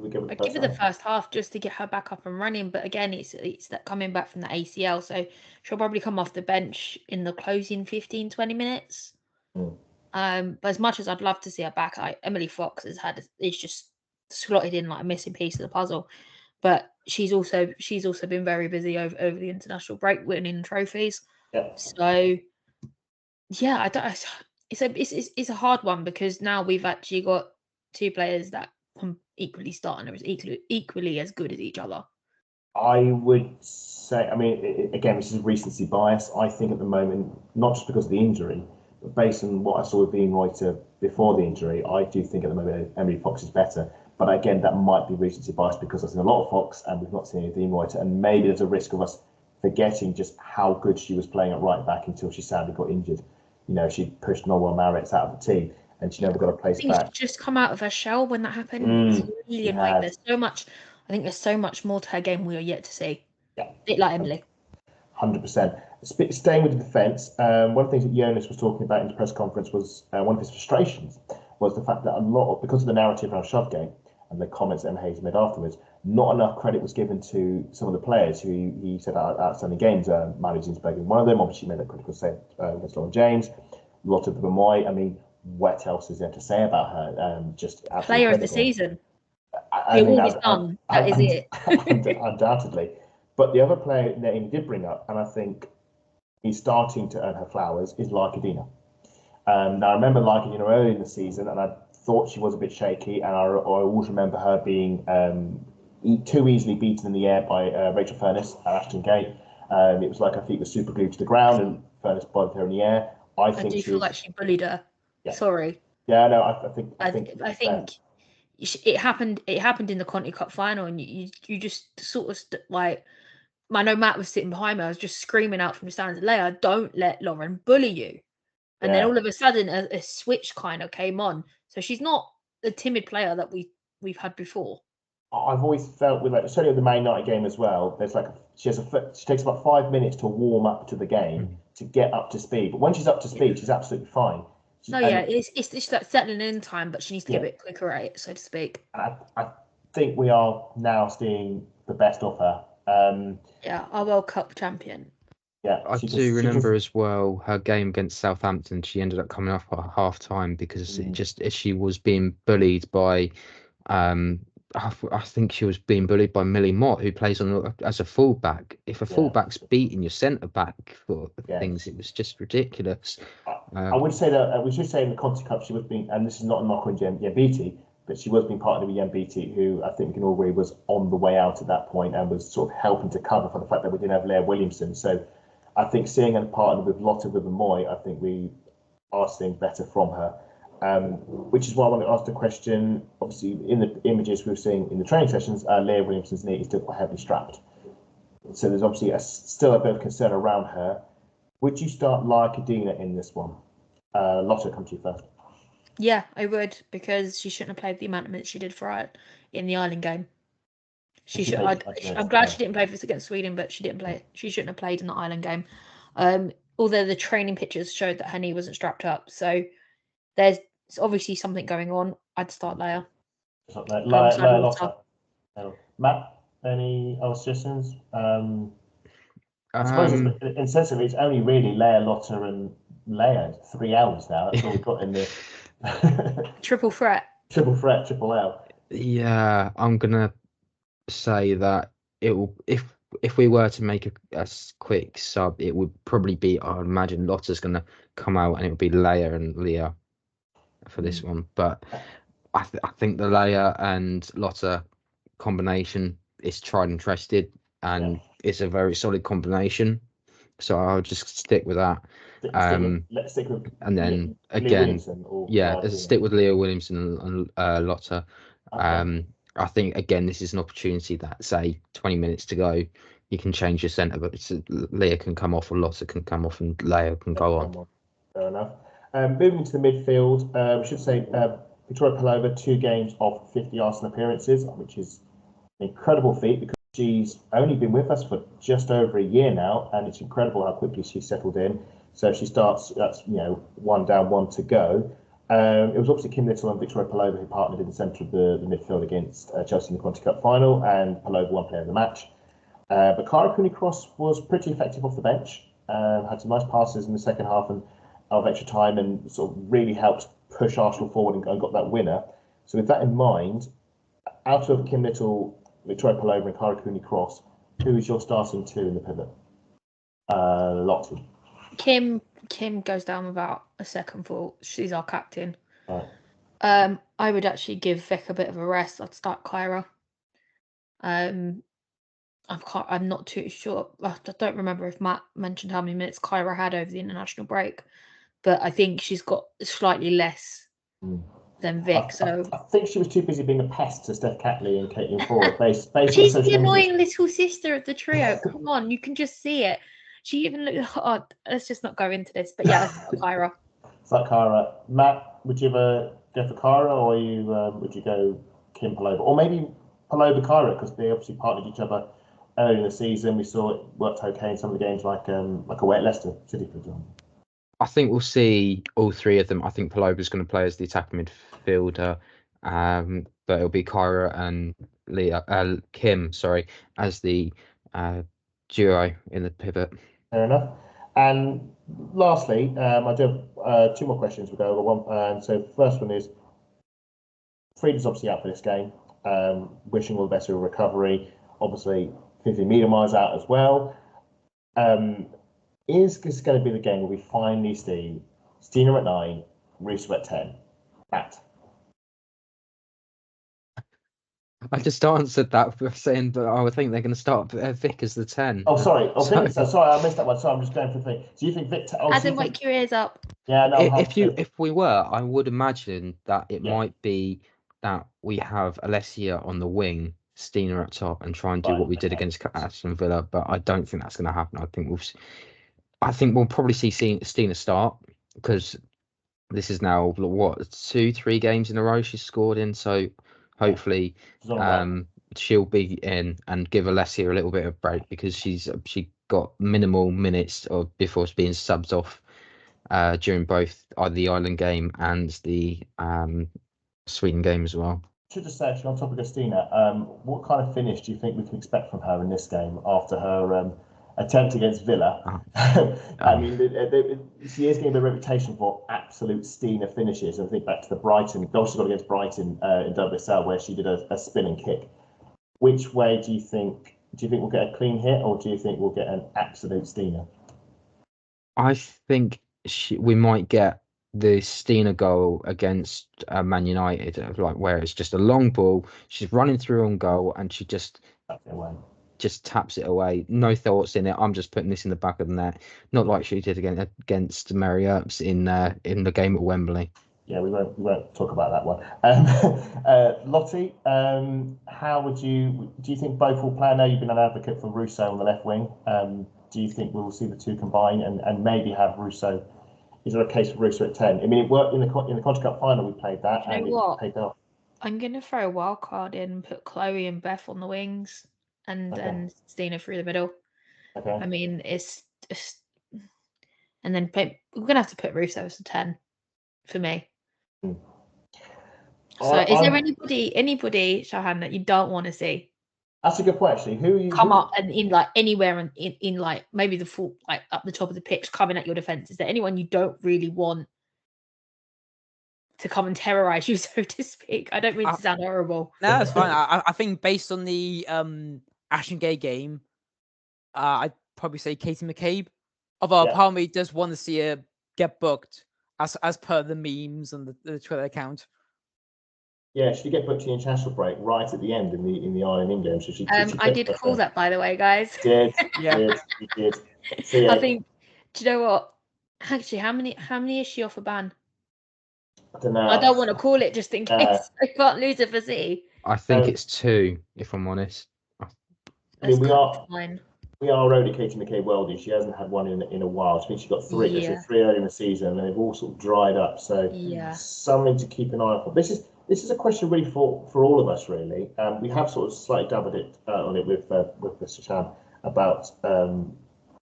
D: I'd give her the first half just to get her back up and running. But again, it's that coming back from the ACL, so she'll probably come off the bench in the closing 15, 20 minutes. But as much as I'd love to see her back, Emily Fox is just slotted in like a missing piece of the puzzle. But she's also been very busy over the international break, winning trophies.
C: Yeah.
D: So yeah, it's a hard one because now we've actually got two players that equally start and are equally as good as each other.
C: I would say, I mean, again, this is recency bias. I think at the moment, not just because of the injury, but based on what I saw with Wienroither before the injury, I do think at the moment Emily Fox is better. But again, that might be recency bias because I've seen a lot of Fox and we've not seen any of Wienroither, and maybe there's a risk of us forgetting just how good she was playing at right back until she sadly got injured. You know, she pushed Norwell Maritz out of the team, and she never got a place back.
D: She's just come out of her shell when that happened. It's really annoying. There's so much. I think there's so much more to her game we are yet to see.
C: Yeah,
D: a bit like Emily.
C: 100%. Staying with the defence, one of the things that Jonas was talking about in the press conference was one of his frustrations was the fact that because of the narrative around Shovegate and the comments that Emma Hayes made afterwards, not enough credit was given to some of the players who he said are outstanding games. Manu Zinsberg being one of them, obviously made a critical save against Lauren James. Lotte Bemoy, I mean, what else is there to say about her? Just
D: player of the season. That is it.
C: Undoubtedly. But the other player that Amy did bring up, and I think is starting to earn her flowers, is Laia Codina. Now, I remember Laia Codina early in the season, and I thought she was a bit shaky, and I always remember her being too easily beaten in the air by Rachel Furness at Ashton Gate. It was like her feet were super glued to the ground, and Furness bothered her in the air. I do
D: feel like she bullied her. Yeah. Sorry.
C: Yeah, no, I think
D: it happened. It happened in the Conti Cup final, and you just sort of like. I know Matt was sitting behind me. I was just screaming out from the stands, Laia, don't let Lauren bully you. And then all of a sudden, a switch kind of came on. So she's not the timid player that we've had before.
C: I've always felt with certainly at the Man United game as well. There's she takes about 5 minutes to warm up to the game to get up to speed. But when she's up to speed, she's absolutely fine.
D: It's that settling in time, but she needs to get a bit quicker at it, so to speak.
C: I think we are now seeing the best of her.
D: Our World Cup champion.
C: Yeah,
E: I do remember as well her game against Southampton. She ended up coming off at half time because she was being bullied by. I think she was being bullied by Millie Mott, who plays as a fullback. If a fullback's beating your centre back for things, it was just ridiculous.
C: I would say that we should say in the Conti Cup she was being, and this is not a knock on Jen Beattie, but she was being partnered with Mbiti, who I think we can all agree was on the way out at that point and was sort of helping to cover for the fact that we didn't have Laia Williamson. So I think seeing her partnered with Lotte Wither-Moy, I think we are seeing better from her. Which is why I want to ask the question. Obviously, in the images we were seeing in the training sessions, Laia Williamson's knee is still quite heavily strapped. So there's obviously still a bit of concern around her. Would you start Laia Codina in this one? Lotte, come to you first.
D: Yeah, I would, because she shouldn't have played the amount of minutes she did for it in the Ireland game. I'm glad she didn't play for us against Sweden, but she didn't play. She shouldn't have played in the Ireland game. Although the training pictures showed that her knee wasn't strapped up, so there's obviously something going on. I'd start Laia.
C: Laia Lotte. Matt, any other suggestions? I suppose insensibly, it's only really Laia, Lotte, and Laia. 3 L's now. That's all we've got in the
D: triple threat.
C: Triple L.
E: Yeah, I'm gonna say that it will. If we were to make a quick sub, it would probably be, I would imagine Lotte's gonna come out and it would be Laia and Leah for this one. But I think the Laia and Lotte combination is tried and tested, and it's a very solid combination. So I'll just stick with that.
C: Let's stick with.
E: And then
C: again,
E: stick with Laia Williamson and Lotte. Okay. I think again this is an opportunity that, say, 20 minutes to go, you can change your centre, but Laia can come off or Lotte can come off and Laia can go on.
C: Fair enough. Moving to the midfield, we should say Victoria Pelova, 2 games of 50 Arsenal appearances, which is an incredible feat because she's only been with us for just over a year now, and it's incredible how quickly she's settled in. So she starts, that's 1 down, 1 to go. It was obviously Kim Little and Victoria Pelova who partnered in the centre of the midfield against Chelsea in the Conti Cup final, and Pelova won player of the match. But Cara Cooney-Cross was pretty effective off the bench, had some nice passes in the second half and of extra time, and sort of really helped push Arsenal forward and got that winner. So with that in mind, out of Kim Little, Victoria Pelova and Cara Cooney-Cross, who is your starting 2 in the pivot? Lottie.
D: Kim goes down without a second thought. She's our captain.
C: Right.
D: I would actually give Vic a bit of a rest. I'd start Kyra. I'm not too sure. I don't remember if Matt mentioned how many minutes Kyra had over the international break, but I think she's got slightly less than Vic.
C: I think she was too busy being a pest to Steph Catley and Caitlin Ford.
D: She's the annoying little sister of the tryO. Come on, you can just see it. She even looked. Oh, let's just not go into this. But yeah, that's Kyra.
C: It's like Kyra. Matt, would you ever go for Kyra, or would you go Kim Pelova, or maybe Pelova Kyra, because they obviously partnered each other early in the season. We saw it worked okay in some of the games, like away at Leicester City, for example.
E: I think we'll see all 3 of them. I think Pelova's going to play as the attacking midfielder, but it'll be Kyra and Kim, as the duo in the pivot.
C: Fair enough. And lastly, I do have 2 more questions. We'll go over one. So the first one is, Frieda's obviously out for this game. Wishing all the best for recovery. Obviously, Vivian Miedema's out as well. Is this going to be the game where we finally see Stina at 9, Russo at 10? Matt?
E: I just answered that by saying, but I would think they're going to start Vic as the 10.
C: Oh, sorry. Sorry, I missed that one. Sorry, I'm just going for the thing. Do you think Vic?
D: Adam, wake your ears up.
C: Yeah, no.
E: If we were, I would imagine that it might be that we have Alessia on the wing, Stina up top, and try and do what we did against Aston Villa. But I don't think that's going to happen. I think we'll probably see Stina start, because this is now 2-3 games in a row she's scored in. So hopefully she'll be in and give Alessia a little bit of break, because she got minimal minutes before being subbed off during both the Ireland game and the Sweden game as well.
C: Should just say, actually, on topic of Stina, what kind of finish do you think we can expect from her in this game after her attempt against Villa? I mean, she is getting a reputation for absolute Stina finishes. And I think back to the Brighton goal she got against Brighton in WSL, where she did a spinning kick. Which way do you think? Do you think we'll get a clean hit, or do you think we'll get an absolute Stina?
E: I think we might get the Stina goal against Man United, where it's just a long ball, she's running through on goal, and she just taps it away. No thoughts in it. I'm just putting this in the back of the net, not like she did against Mary Earps in the game at Wembley.
C: Yeah, we won't talk about that one. Lottie, how do you think both will play? I know you've been an advocate for Russo on the left wing. Do you think we'll see the two combine and maybe have Russo? Is there a case for Russo at 10? I mean, it worked in the Conti Cup final. We played that,
D: You know
C: and
D: what?
C: it paid off.
D: I'm gonna throw a wild card in and put Chloe and Beth on the wings, and Stina through the middle.
C: Okay.
D: I mean, it's just, and then we're gonna have to put Russo as a 10 for me. So, is there anybody, Shahan, that you don't want to see?
C: That's a good point, actually. Who are you
D: come up and in like anywhere in like maybe the full like up the top of the pitch coming at your defense? Is there anyone you don't really want to come and terrorize you, so to speak? I don't mean to sound horrible.
F: No, it's fine. I think based on the Ashton Gate game, I'd probably say Katie McCabe. Although part of me does want to see her get booked as per the memes and the Twitter account.
C: Yeah, she did get booked in the international break right at the end in the Ireland game. So she
D: I did call that, by the way, guys.
C: Did. So,
D: I think. Do you know what? Actually, how many is she off a ban?
C: I don't know.
D: I don't want to call it just in case I can't lose her for City.
E: I think it's 2, if I'm honest.
C: I mean, we are owed Katie McCabe Welding. She hasn't had one in a while. I think she got 3. Yeah. She had 3 early in the season, and they've all sort of dried up. So something to keep an eye on. This is a question really for all of us, really. We have sort of slightly dabbled on it with Mr. Shahan about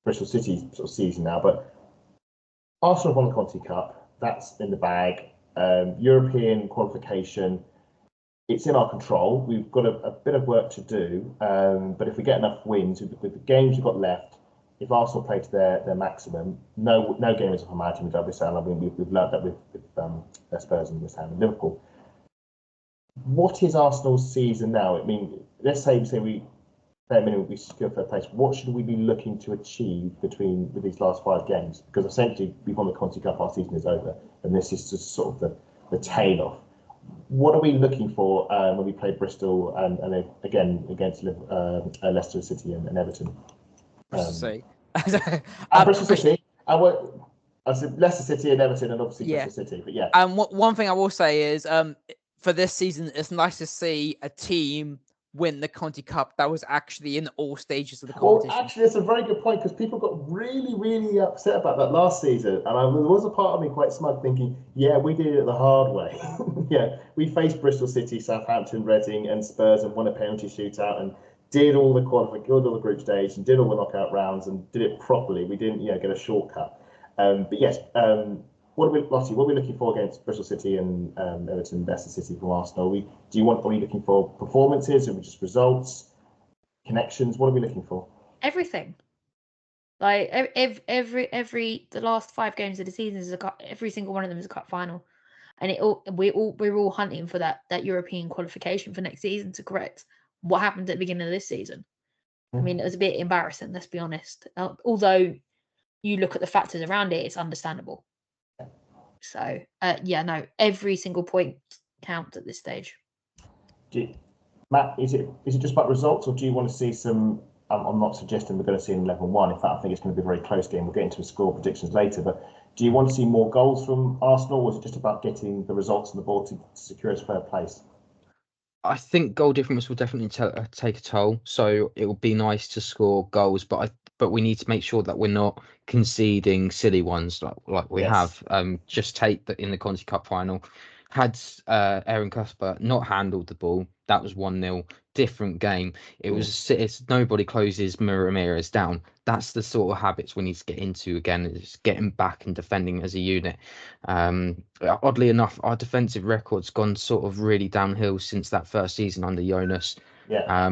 C: Bristol City's sort of season now, but Arsenal won the Conti Cup. That's in the bag. European qualification, it's in our control. We've got a bit of work to do, but if we get enough wins with the games we've got left, if Arsenal play to their maximum, no game is off a margin with WSL. I mean, we've learned that with Spurs and West Ham and Liverpool. What is Arsenal's season now? I mean, let's say we secure third place. What should we be looking to achieve with these last 5 games? Because essentially we've won the Conti Cup, our season is over, and this is just sort of the tail off. What are we looking for when we play Bristol and again against Leicester City and Everton?
F: Bristol City.
C: Bristol City. I said Leicester City and Everton, and obviously Bristol City. But yeah.
F: One thing I will say is, for this season, it's nice to see a team win the Conti Cup that was actually in all stages of the competition.
C: Well, actually, it's a very good point, because people got really, really upset about that last season, and there was a part of me quite smug thinking, yeah, we did it the hard way. Yeah, we faced Bristol City, Southampton, Reading, and Spurs, and won a penalty shootout, and did all the group stage, and did all the knockout rounds, and did it properly. We didn't, get a shortcut. But yes, what are we looking for against Bristol City and Everton, Leicester City from Arsenal? Are we looking for performances? Are we just results, connections? What are we looking for?
D: Everything. Like the last 5 games of the season is a cup. Every single one of them is a cup final, and we're all hunting for that European qualification for next season to correct what happened at the beginning of this season. I mean, it was a bit embarrassing, let's be honest. Although you look at the factors around it, it's understandable. So, every single point counts at this stage.
C: Matt, is it just about results, or do you want to see some? I'm not suggesting we're going to see an 11-1. In fact, I think it's going to be a very close game. We'll get into the score predictions later. But do you want to see more goals from Arsenal, or is it just about getting the results on the board to secure us third place?
E: I think goal difference will definitely take a toll. So it will be nice to score goals, but we need to make sure that we're not conceding silly ones like we have. Just take that in the Conti Cup final. Had Aaron Cusper not handled the ball, that was 1-0. Different game. It's nobody closes Ramirez down. That's the sort of habits we need to get into again. Is getting back and defending as a unit. Oddly enough, our defensive record's gone sort of really downhill since that first season under Jonas.
C: Yeah.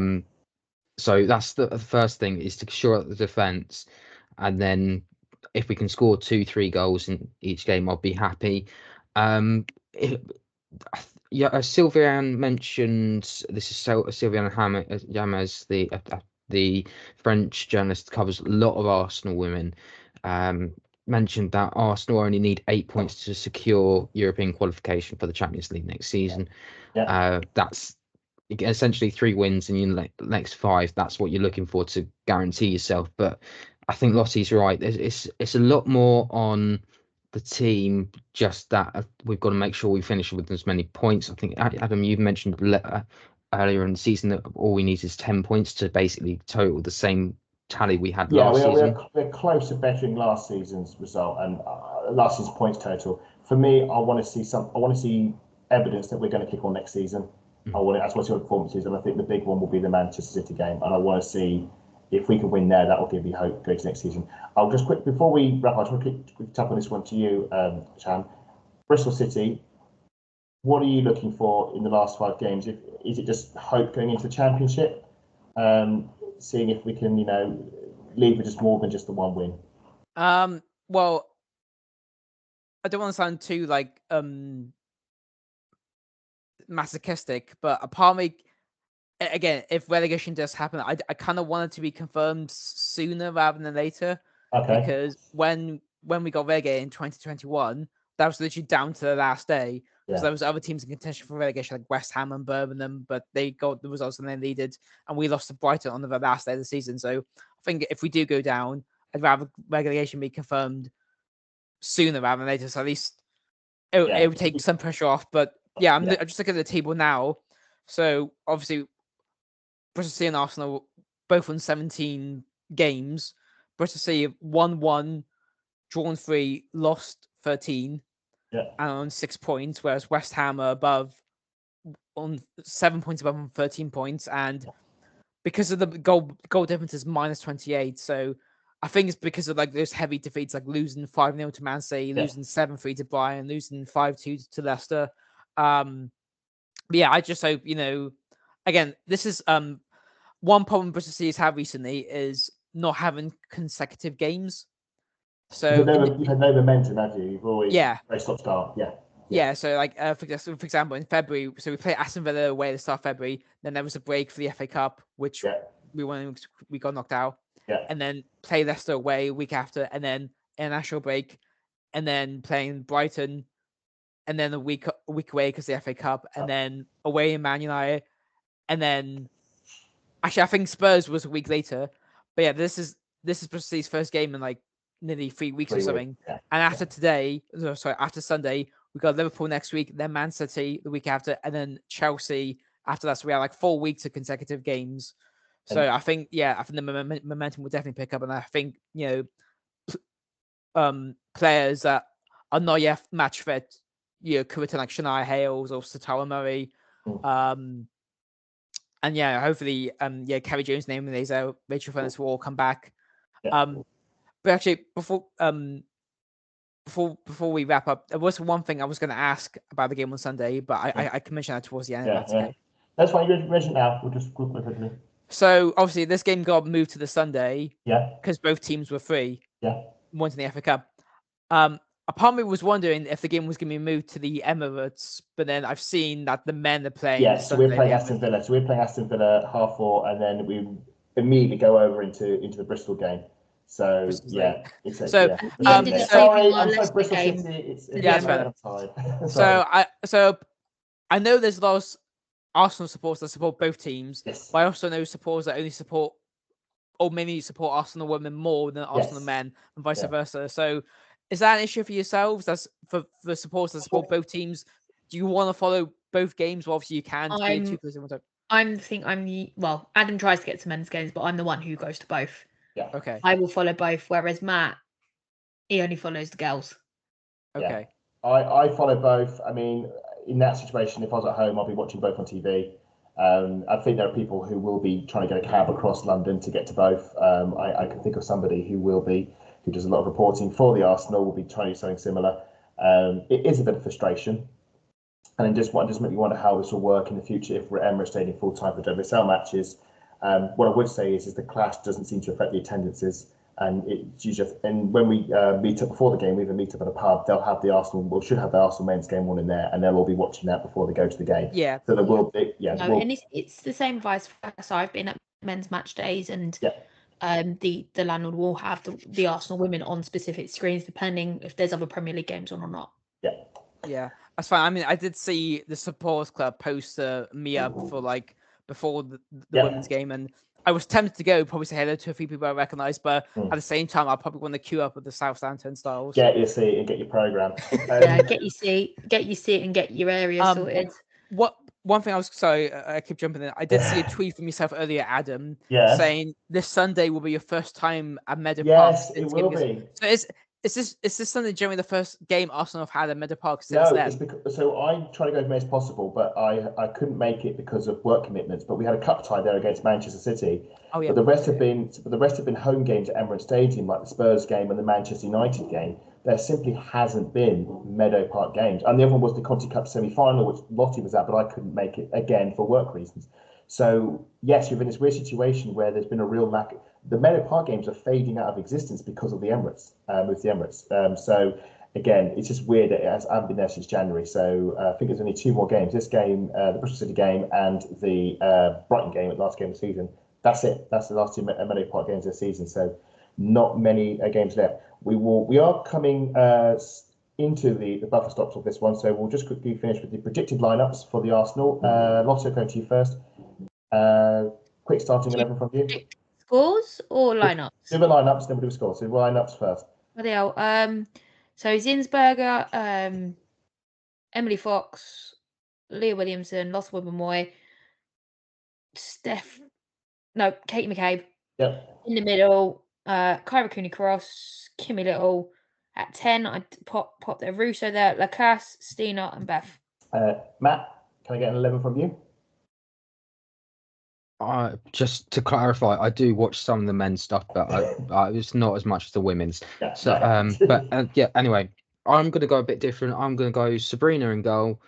E: So that's the first thing, is to shore up the defence, and then if we can score 2-3 goals in each game, I'll be happy. Sylviane mentioned, this is Sylviane Yames, the French journalist, covers a lot of Arsenal women. mentioned that Arsenal only need 8 points to secure European qualification for the Champions League next season. That's essentially 3 wins in your next 5. That's what you're looking for to guarantee yourself. But I think Lottie's right. It's a lot more on the team, just that we've got to make sure we finish with as many points. I think, Adam, you've mentioned earlier in the season that all we need is 10 points to basically total the same tally we had last season.
C: We're close to bettering last season's result and last season's points total. For me, I want to see evidence that we're going to kick on next season. I want to see what performances, and I think the big one will be the Manchester City game, and I want to see if we can win there. That will give me hope going to next season. I'll just quick before we wrap up, I just want to quick tap on this one to you, Shahan. Bristol City, what are you looking for in the last 5 games? Is it just hope going into the Championship? Seeing if we can, leave with just more than just the 1 win.
F: Well, I don't want to sound too masochistic, but a part of me, again, if relegation does happen, I kind of want it to be confirmed sooner rather than later.
C: Okay.
F: Because when we got relegated in 2021, that was literally down to the last day. Because there was other teams in contention for relegation, like West Ham and Birmingham, but they got the results and they needed, and we lost to Brighton on the last day of the season. So I think if we do go down, I'd rather relegation be confirmed sooner rather than later. So at least it would take some pressure off. But I'm just looking at the table now. So obviously, Bristol City and Arsenal both won 17 games. Bristol City won 1, drawn 3, lost 13. And on 6 points, whereas West Ham are above on 7 points above on 13 points, and because of the goal difference is minus 28. So I think it's because of those heavy defeats, like losing 5-0 to Man City, losing 7-3 to Brighton, losing 5-2 to Leicester. I just hope, again, this is one problem Bristol City has had recently is not having consecutive games. So
C: you've had no momentum, have you? You've always very stop-start.
F: So for example, in February, so we played Aston Villa away at the start of February. Then there was a break for the FA Cup, which we got knocked out. And then play Leicester away a week after, and then international break, and then playing Brighton, and then a week away because the FA Cup, and then away in Man United, and then actually I think Spurs was a week later. But this is Bristol City's first game in nearly 3 weeks or something. And after after Sunday, we got Liverpool next week, then Man City the week after, and then Chelsea after that. So we had 4 weeks of consecutive games. So I think the momentum will definitely pick up, and I think players that are not yet match fit, could return like Shania Hales or Satara Murray, and hopefully Kerry Jones, Name Laser, Rachel Furness will all come back. But actually, before we wrap up, there was one thing I was going to ask about the game on Sunday, but I can mention that towards the end. Okay.
C: That's fine. You mention now. We'll just quickly.
F: So obviously, this game got moved to the Sunday. Because both teams were free. Once in the FA Cup. A part of me was wondering if the game was going to be moved to the Emirates, but then I've seen that the men are playing.
C: So we're playing Aston Villa. So we're playing Aston Villa 4:30, and then we immediately go over into the Bristol game. So sorry, I'm sorry, Bristol City.
F: That's fair. So I know there's a lot of Arsenal supporters that support both teams, but I also know supporters that only support or mainly support Arsenal women more than Arsenal men, and vice versa. So is that an issue for yourselves? That's for the supporters that support both teams. Do you want to follow both games? Well, obviously you can.
D: Adam tries to get to men's games, but I'm the one who goes to both.
F: Okay.
D: I will follow both, whereas Matt, he only follows the girls.
F: Okay.
C: I follow both. I mean, in that situation, if I was at home, I'll be watching both on TV. I think there are people who will be trying to get a cab across London to get to both. I can think of somebody who does a lot of reporting for the Arsenal, will be trying to do something similar. It is a bit of frustration. And just make me wonder how this will work in the future if we're at Emirates Stadium full time for WSL matches. What I would say is the clash doesn't seem to affect the attendances, and when we meet up before the game, we even meet up at a pub. They'll have should have the Arsenal men's game on in there, and they'll all be watching that before they go to the game. So there will be,
D: and it's the same vice versa. I've been at men's match days, and the landlord will have the Arsenal women on specific screens, depending if there's other Premier League games on or not.
F: Yeah, that's fine. I mean, I did see the supporters club post me up for like before the women's game, and I was tempted to go, probably say hello to a few people I recognise, but at the same time, I probably want to queue up with the Southampton styles.
C: Get your seat and get your programme.
D: Yeah, get your seat, and get your area sorted.
F: One thing I keep jumping in. I did see a tweet from yourself earlier, Adam, saying this Sunday will be your first time at Meadow Park.
C: Yes, it will be.
F: So is this Sunday generally the first game Arsenal have had at Meadow Park since then?
C: It's because, so I try to go as many as possible, but I couldn't make it because of work commitments. But we had a cup tie there against Manchester City. Oh yeah. But the rest have been home games at Emirates Stadium, like the Spurs game and the Manchester United game. There simply hasn't been Meadow Park games, and the other one was the Conti Cup semi-final, which Lottie was at, but I couldn't make it again for work reasons. So yes, you're in this weird situation where there's been a real lack. The Meadow Park games are fading out of existence because of the Emirates, with the Emirates. So again, it's just weird that I haven't been there since January. So I think there's only 2 more games. This game, the Bristol City game, and the Brighton game, the last game of the season. That's it. That's the last 2 Meadow Park games of the season. So not many games left. We are coming into the buffer stops of this one. So we'll just quickly finish with the predicted lineups for the Arsenal. Lottie, going to you first. Quick starting 11 from you.
D: Scores or lineups?
C: Do the lineups, then we'll do scores. So lineups first.
D: So Zinsberger, Emily Fox, Leah Williamson, Lotte Wubben-Moy, Katie McCabe.
C: Yep.
D: In the middle, Kyra Cooney-Cross, Kimmy Little. At 10, I'd pop there Russo there, Lacasse, Stina, and Beth.
C: Matt, can I get an 11 from you?
E: Just to clarify, I do watch some of the men's stuff, but it's not as much as the women's.
C: Yeah,
E: so, yeah. Anyway, I'm going to go a bit different. I'm going to go Sabrina in goal.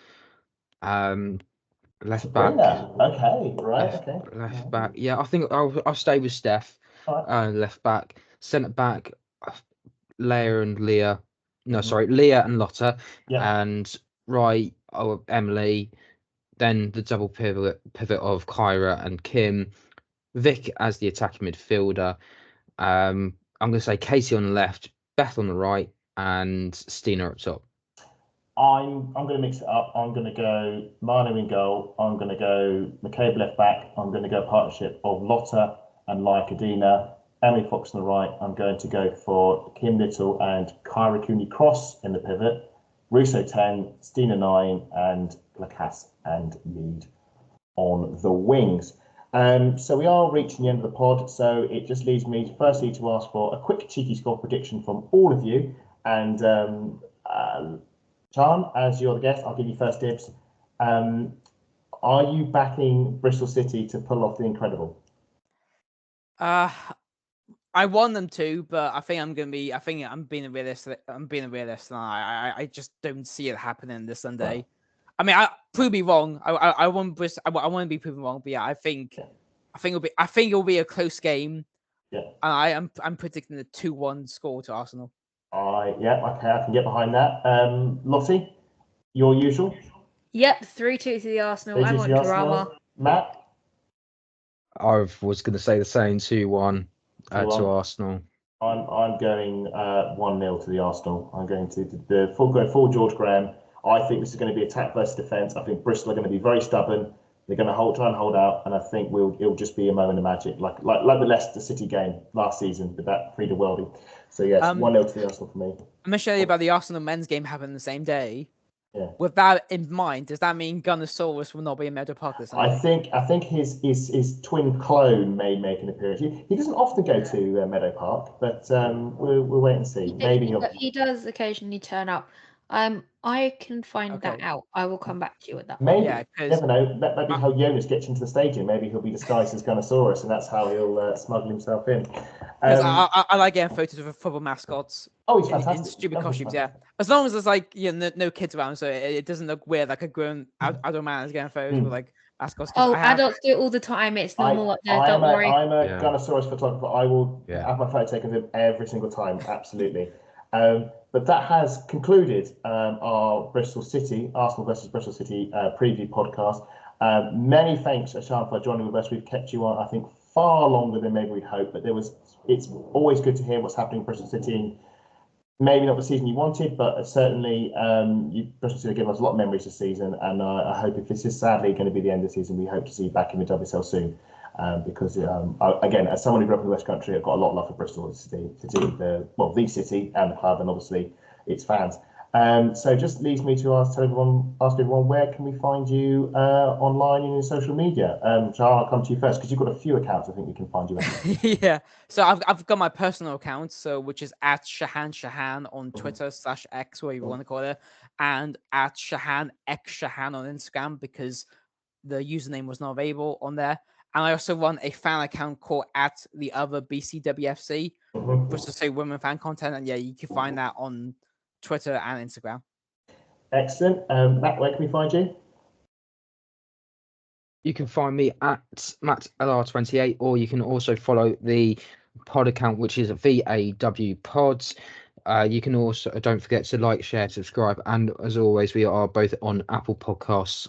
E: Left back.
C: Okay, right. Okay.
E: Left back. Yeah, I think I'll stay with Steph. Right. Left back. Centre back. Leia and Lotte. Yeah. And right, Emily. Then the double pivot of Kyra and Kim, Vic as the attacking midfielder. I'm going to say Casey on the left, Beth on the right, and Stina up top.
C: I'm going to mix it up. I'm going to go Manu in goal. I'm going to go McCabe left back. I'm going to go partnership of Lotte and Laia Codina. Emily Fox on the right. I'm going to go for Kim Little and Kyra Cooney-Cross in the pivot. Russo 10, Stina 9, and Lacasse and Mead on the wings. So we are reaching the end of the pod. So it just leaves me firstly to ask for a quick cheeky score prediction from all of you. And Shahan, as you're the guest, I'll give you first dibs. Are you backing Bristol City to pull off the incredible?
F: I want them to, but I think I'm being a realist. And I just don't see it happening this Sunday. Right. I mean, prove me wrong. I want to be proven wrong, but yeah, I think it'll be a close game. Yeah. And I'm predicting a 2-1 score to Arsenal.
C: I can get behind that. Lottie, your usual.
D: Yep, 3-2 to the Arsenal. I want drama.
C: Matt,
E: I was going to say the same 2-1 to Arsenal.
C: I'm going 1-0 to the Arsenal. I'm going to the full George Graham. I think this is going to be attack versus defence. I think Bristol are going to be very stubborn. They're going to try and hold out, and I think it'll just be a moment of magic, like the Leicester City game last season with that Frida Weldy. So yes, 1-0 to the Arsenal for me.
F: I'm going to show you about the Arsenal men's game happening the same day.
C: Yeah.
F: With that in mind, does that mean Gunnersaurus will not be in Meadow Park this Sunday?
C: I think his twin clone may make an appearance. He doesn't often go to Meadow Park, but we'll wait and see.
D: He does occasionally turn up. I can find that out. I will come back to you with that.
C: Maybe. Yeah, never know. Maybe how Jonas gets into the stadium. Maybe he'll be disguised as Gunnersaurus, and that's how he'll smuggle himself in.
F: I like getting photos of football mascots.
C: Oh, he's fantastic.
F: In stupid costumes, yeah. As long as there's no kids around, so it doesn't look weird, like a grown adult man is getting photos with like mascots.
D: Adults do it all the time. It's normal. Don't worry.
C: I'm a Gunnersaurus photographer. I will have my photo taken of him every single time. Absolutely. But that has concluded our Arsenal versus Bristol City preview podcast. Many thanks, Shahan, for joining with us. We've kept you on, I think, far longer than maybe we'd hoped, but it's always good to hear what's happening in Bristol City. Maybe not the season you wanted, but certainly Bristol City gave us a lot of memories this season, and I hope if this is sadly going to be the end of the season, we hope to see you back in the WSL soon. Because again, as someone who grew up in the West Country, I've got a lot of love for Bristol City, the city and the club, and obviously its fans. So just leaves me to ask everyone where can we find you online and in social media. Shahan, I'll come to you first because you've got a few accounts I think we can find you in.
F: Yeah, so I've got my personal account, so which is at Shahan on Twitter /X, whatever you want to call it, and at Shahan on Instagram because the username was not available on there. And I also run a fan account called at the Other BCWFC, Bristol City Women fan content, and yeah, you can find that on Twitter and Instagram.
C: Excellent. Matt, where can we find you?
E: You can find me at MattLR28, or you can also follow the pod account, which is VAW Pods. You can also, don't forget to like, share, subscribe, and as always, we are both on Apple Podcasts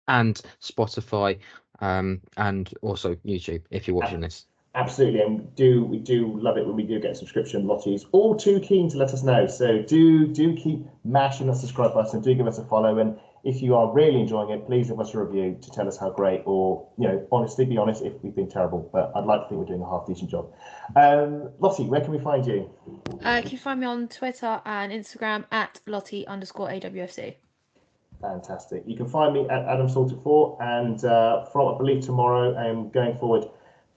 E: and Spotify, and also YouTube if you're watching this.
C: Absolutely, and we do love it when we do get a subscription. Lottie's all too keen to let us know, so do keep mashing the subscribe button, do give us a follow, and if you are really enjoying it, please give us a review to tell us how great, or honestly, be honest if we've been terrible, but I'd like to think we're doing a half decent job. Lottie, where can we find you?
D: You can find me on Twitter and Instagram at Lottie_AWFC.
C: Fantastic. You can find me at Adam Salter4, and from I believe tomorrow and going forward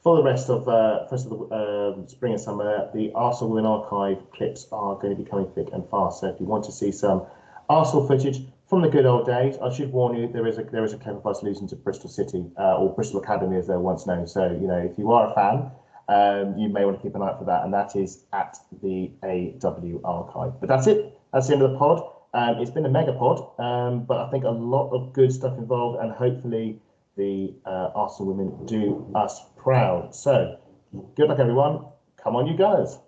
C: for the rest of the spring and summer, the Arsenal Women Archive clips are going to be coming thick and fast. So if you want to see some Arsenal footage from the good old days, I should warn you there is a clip of us losing to Bristol City or Bristol Academy as they were once known. So if you are a fan, you may want to keep an eye out for that, and that is at the AW Archive. But that's it. That's the end of the pod. It's been a mega pod, but I think a lot of good stuff involved, and hopefully the Arsenal women do us proud. So good luck, everyone. Come on, you guys.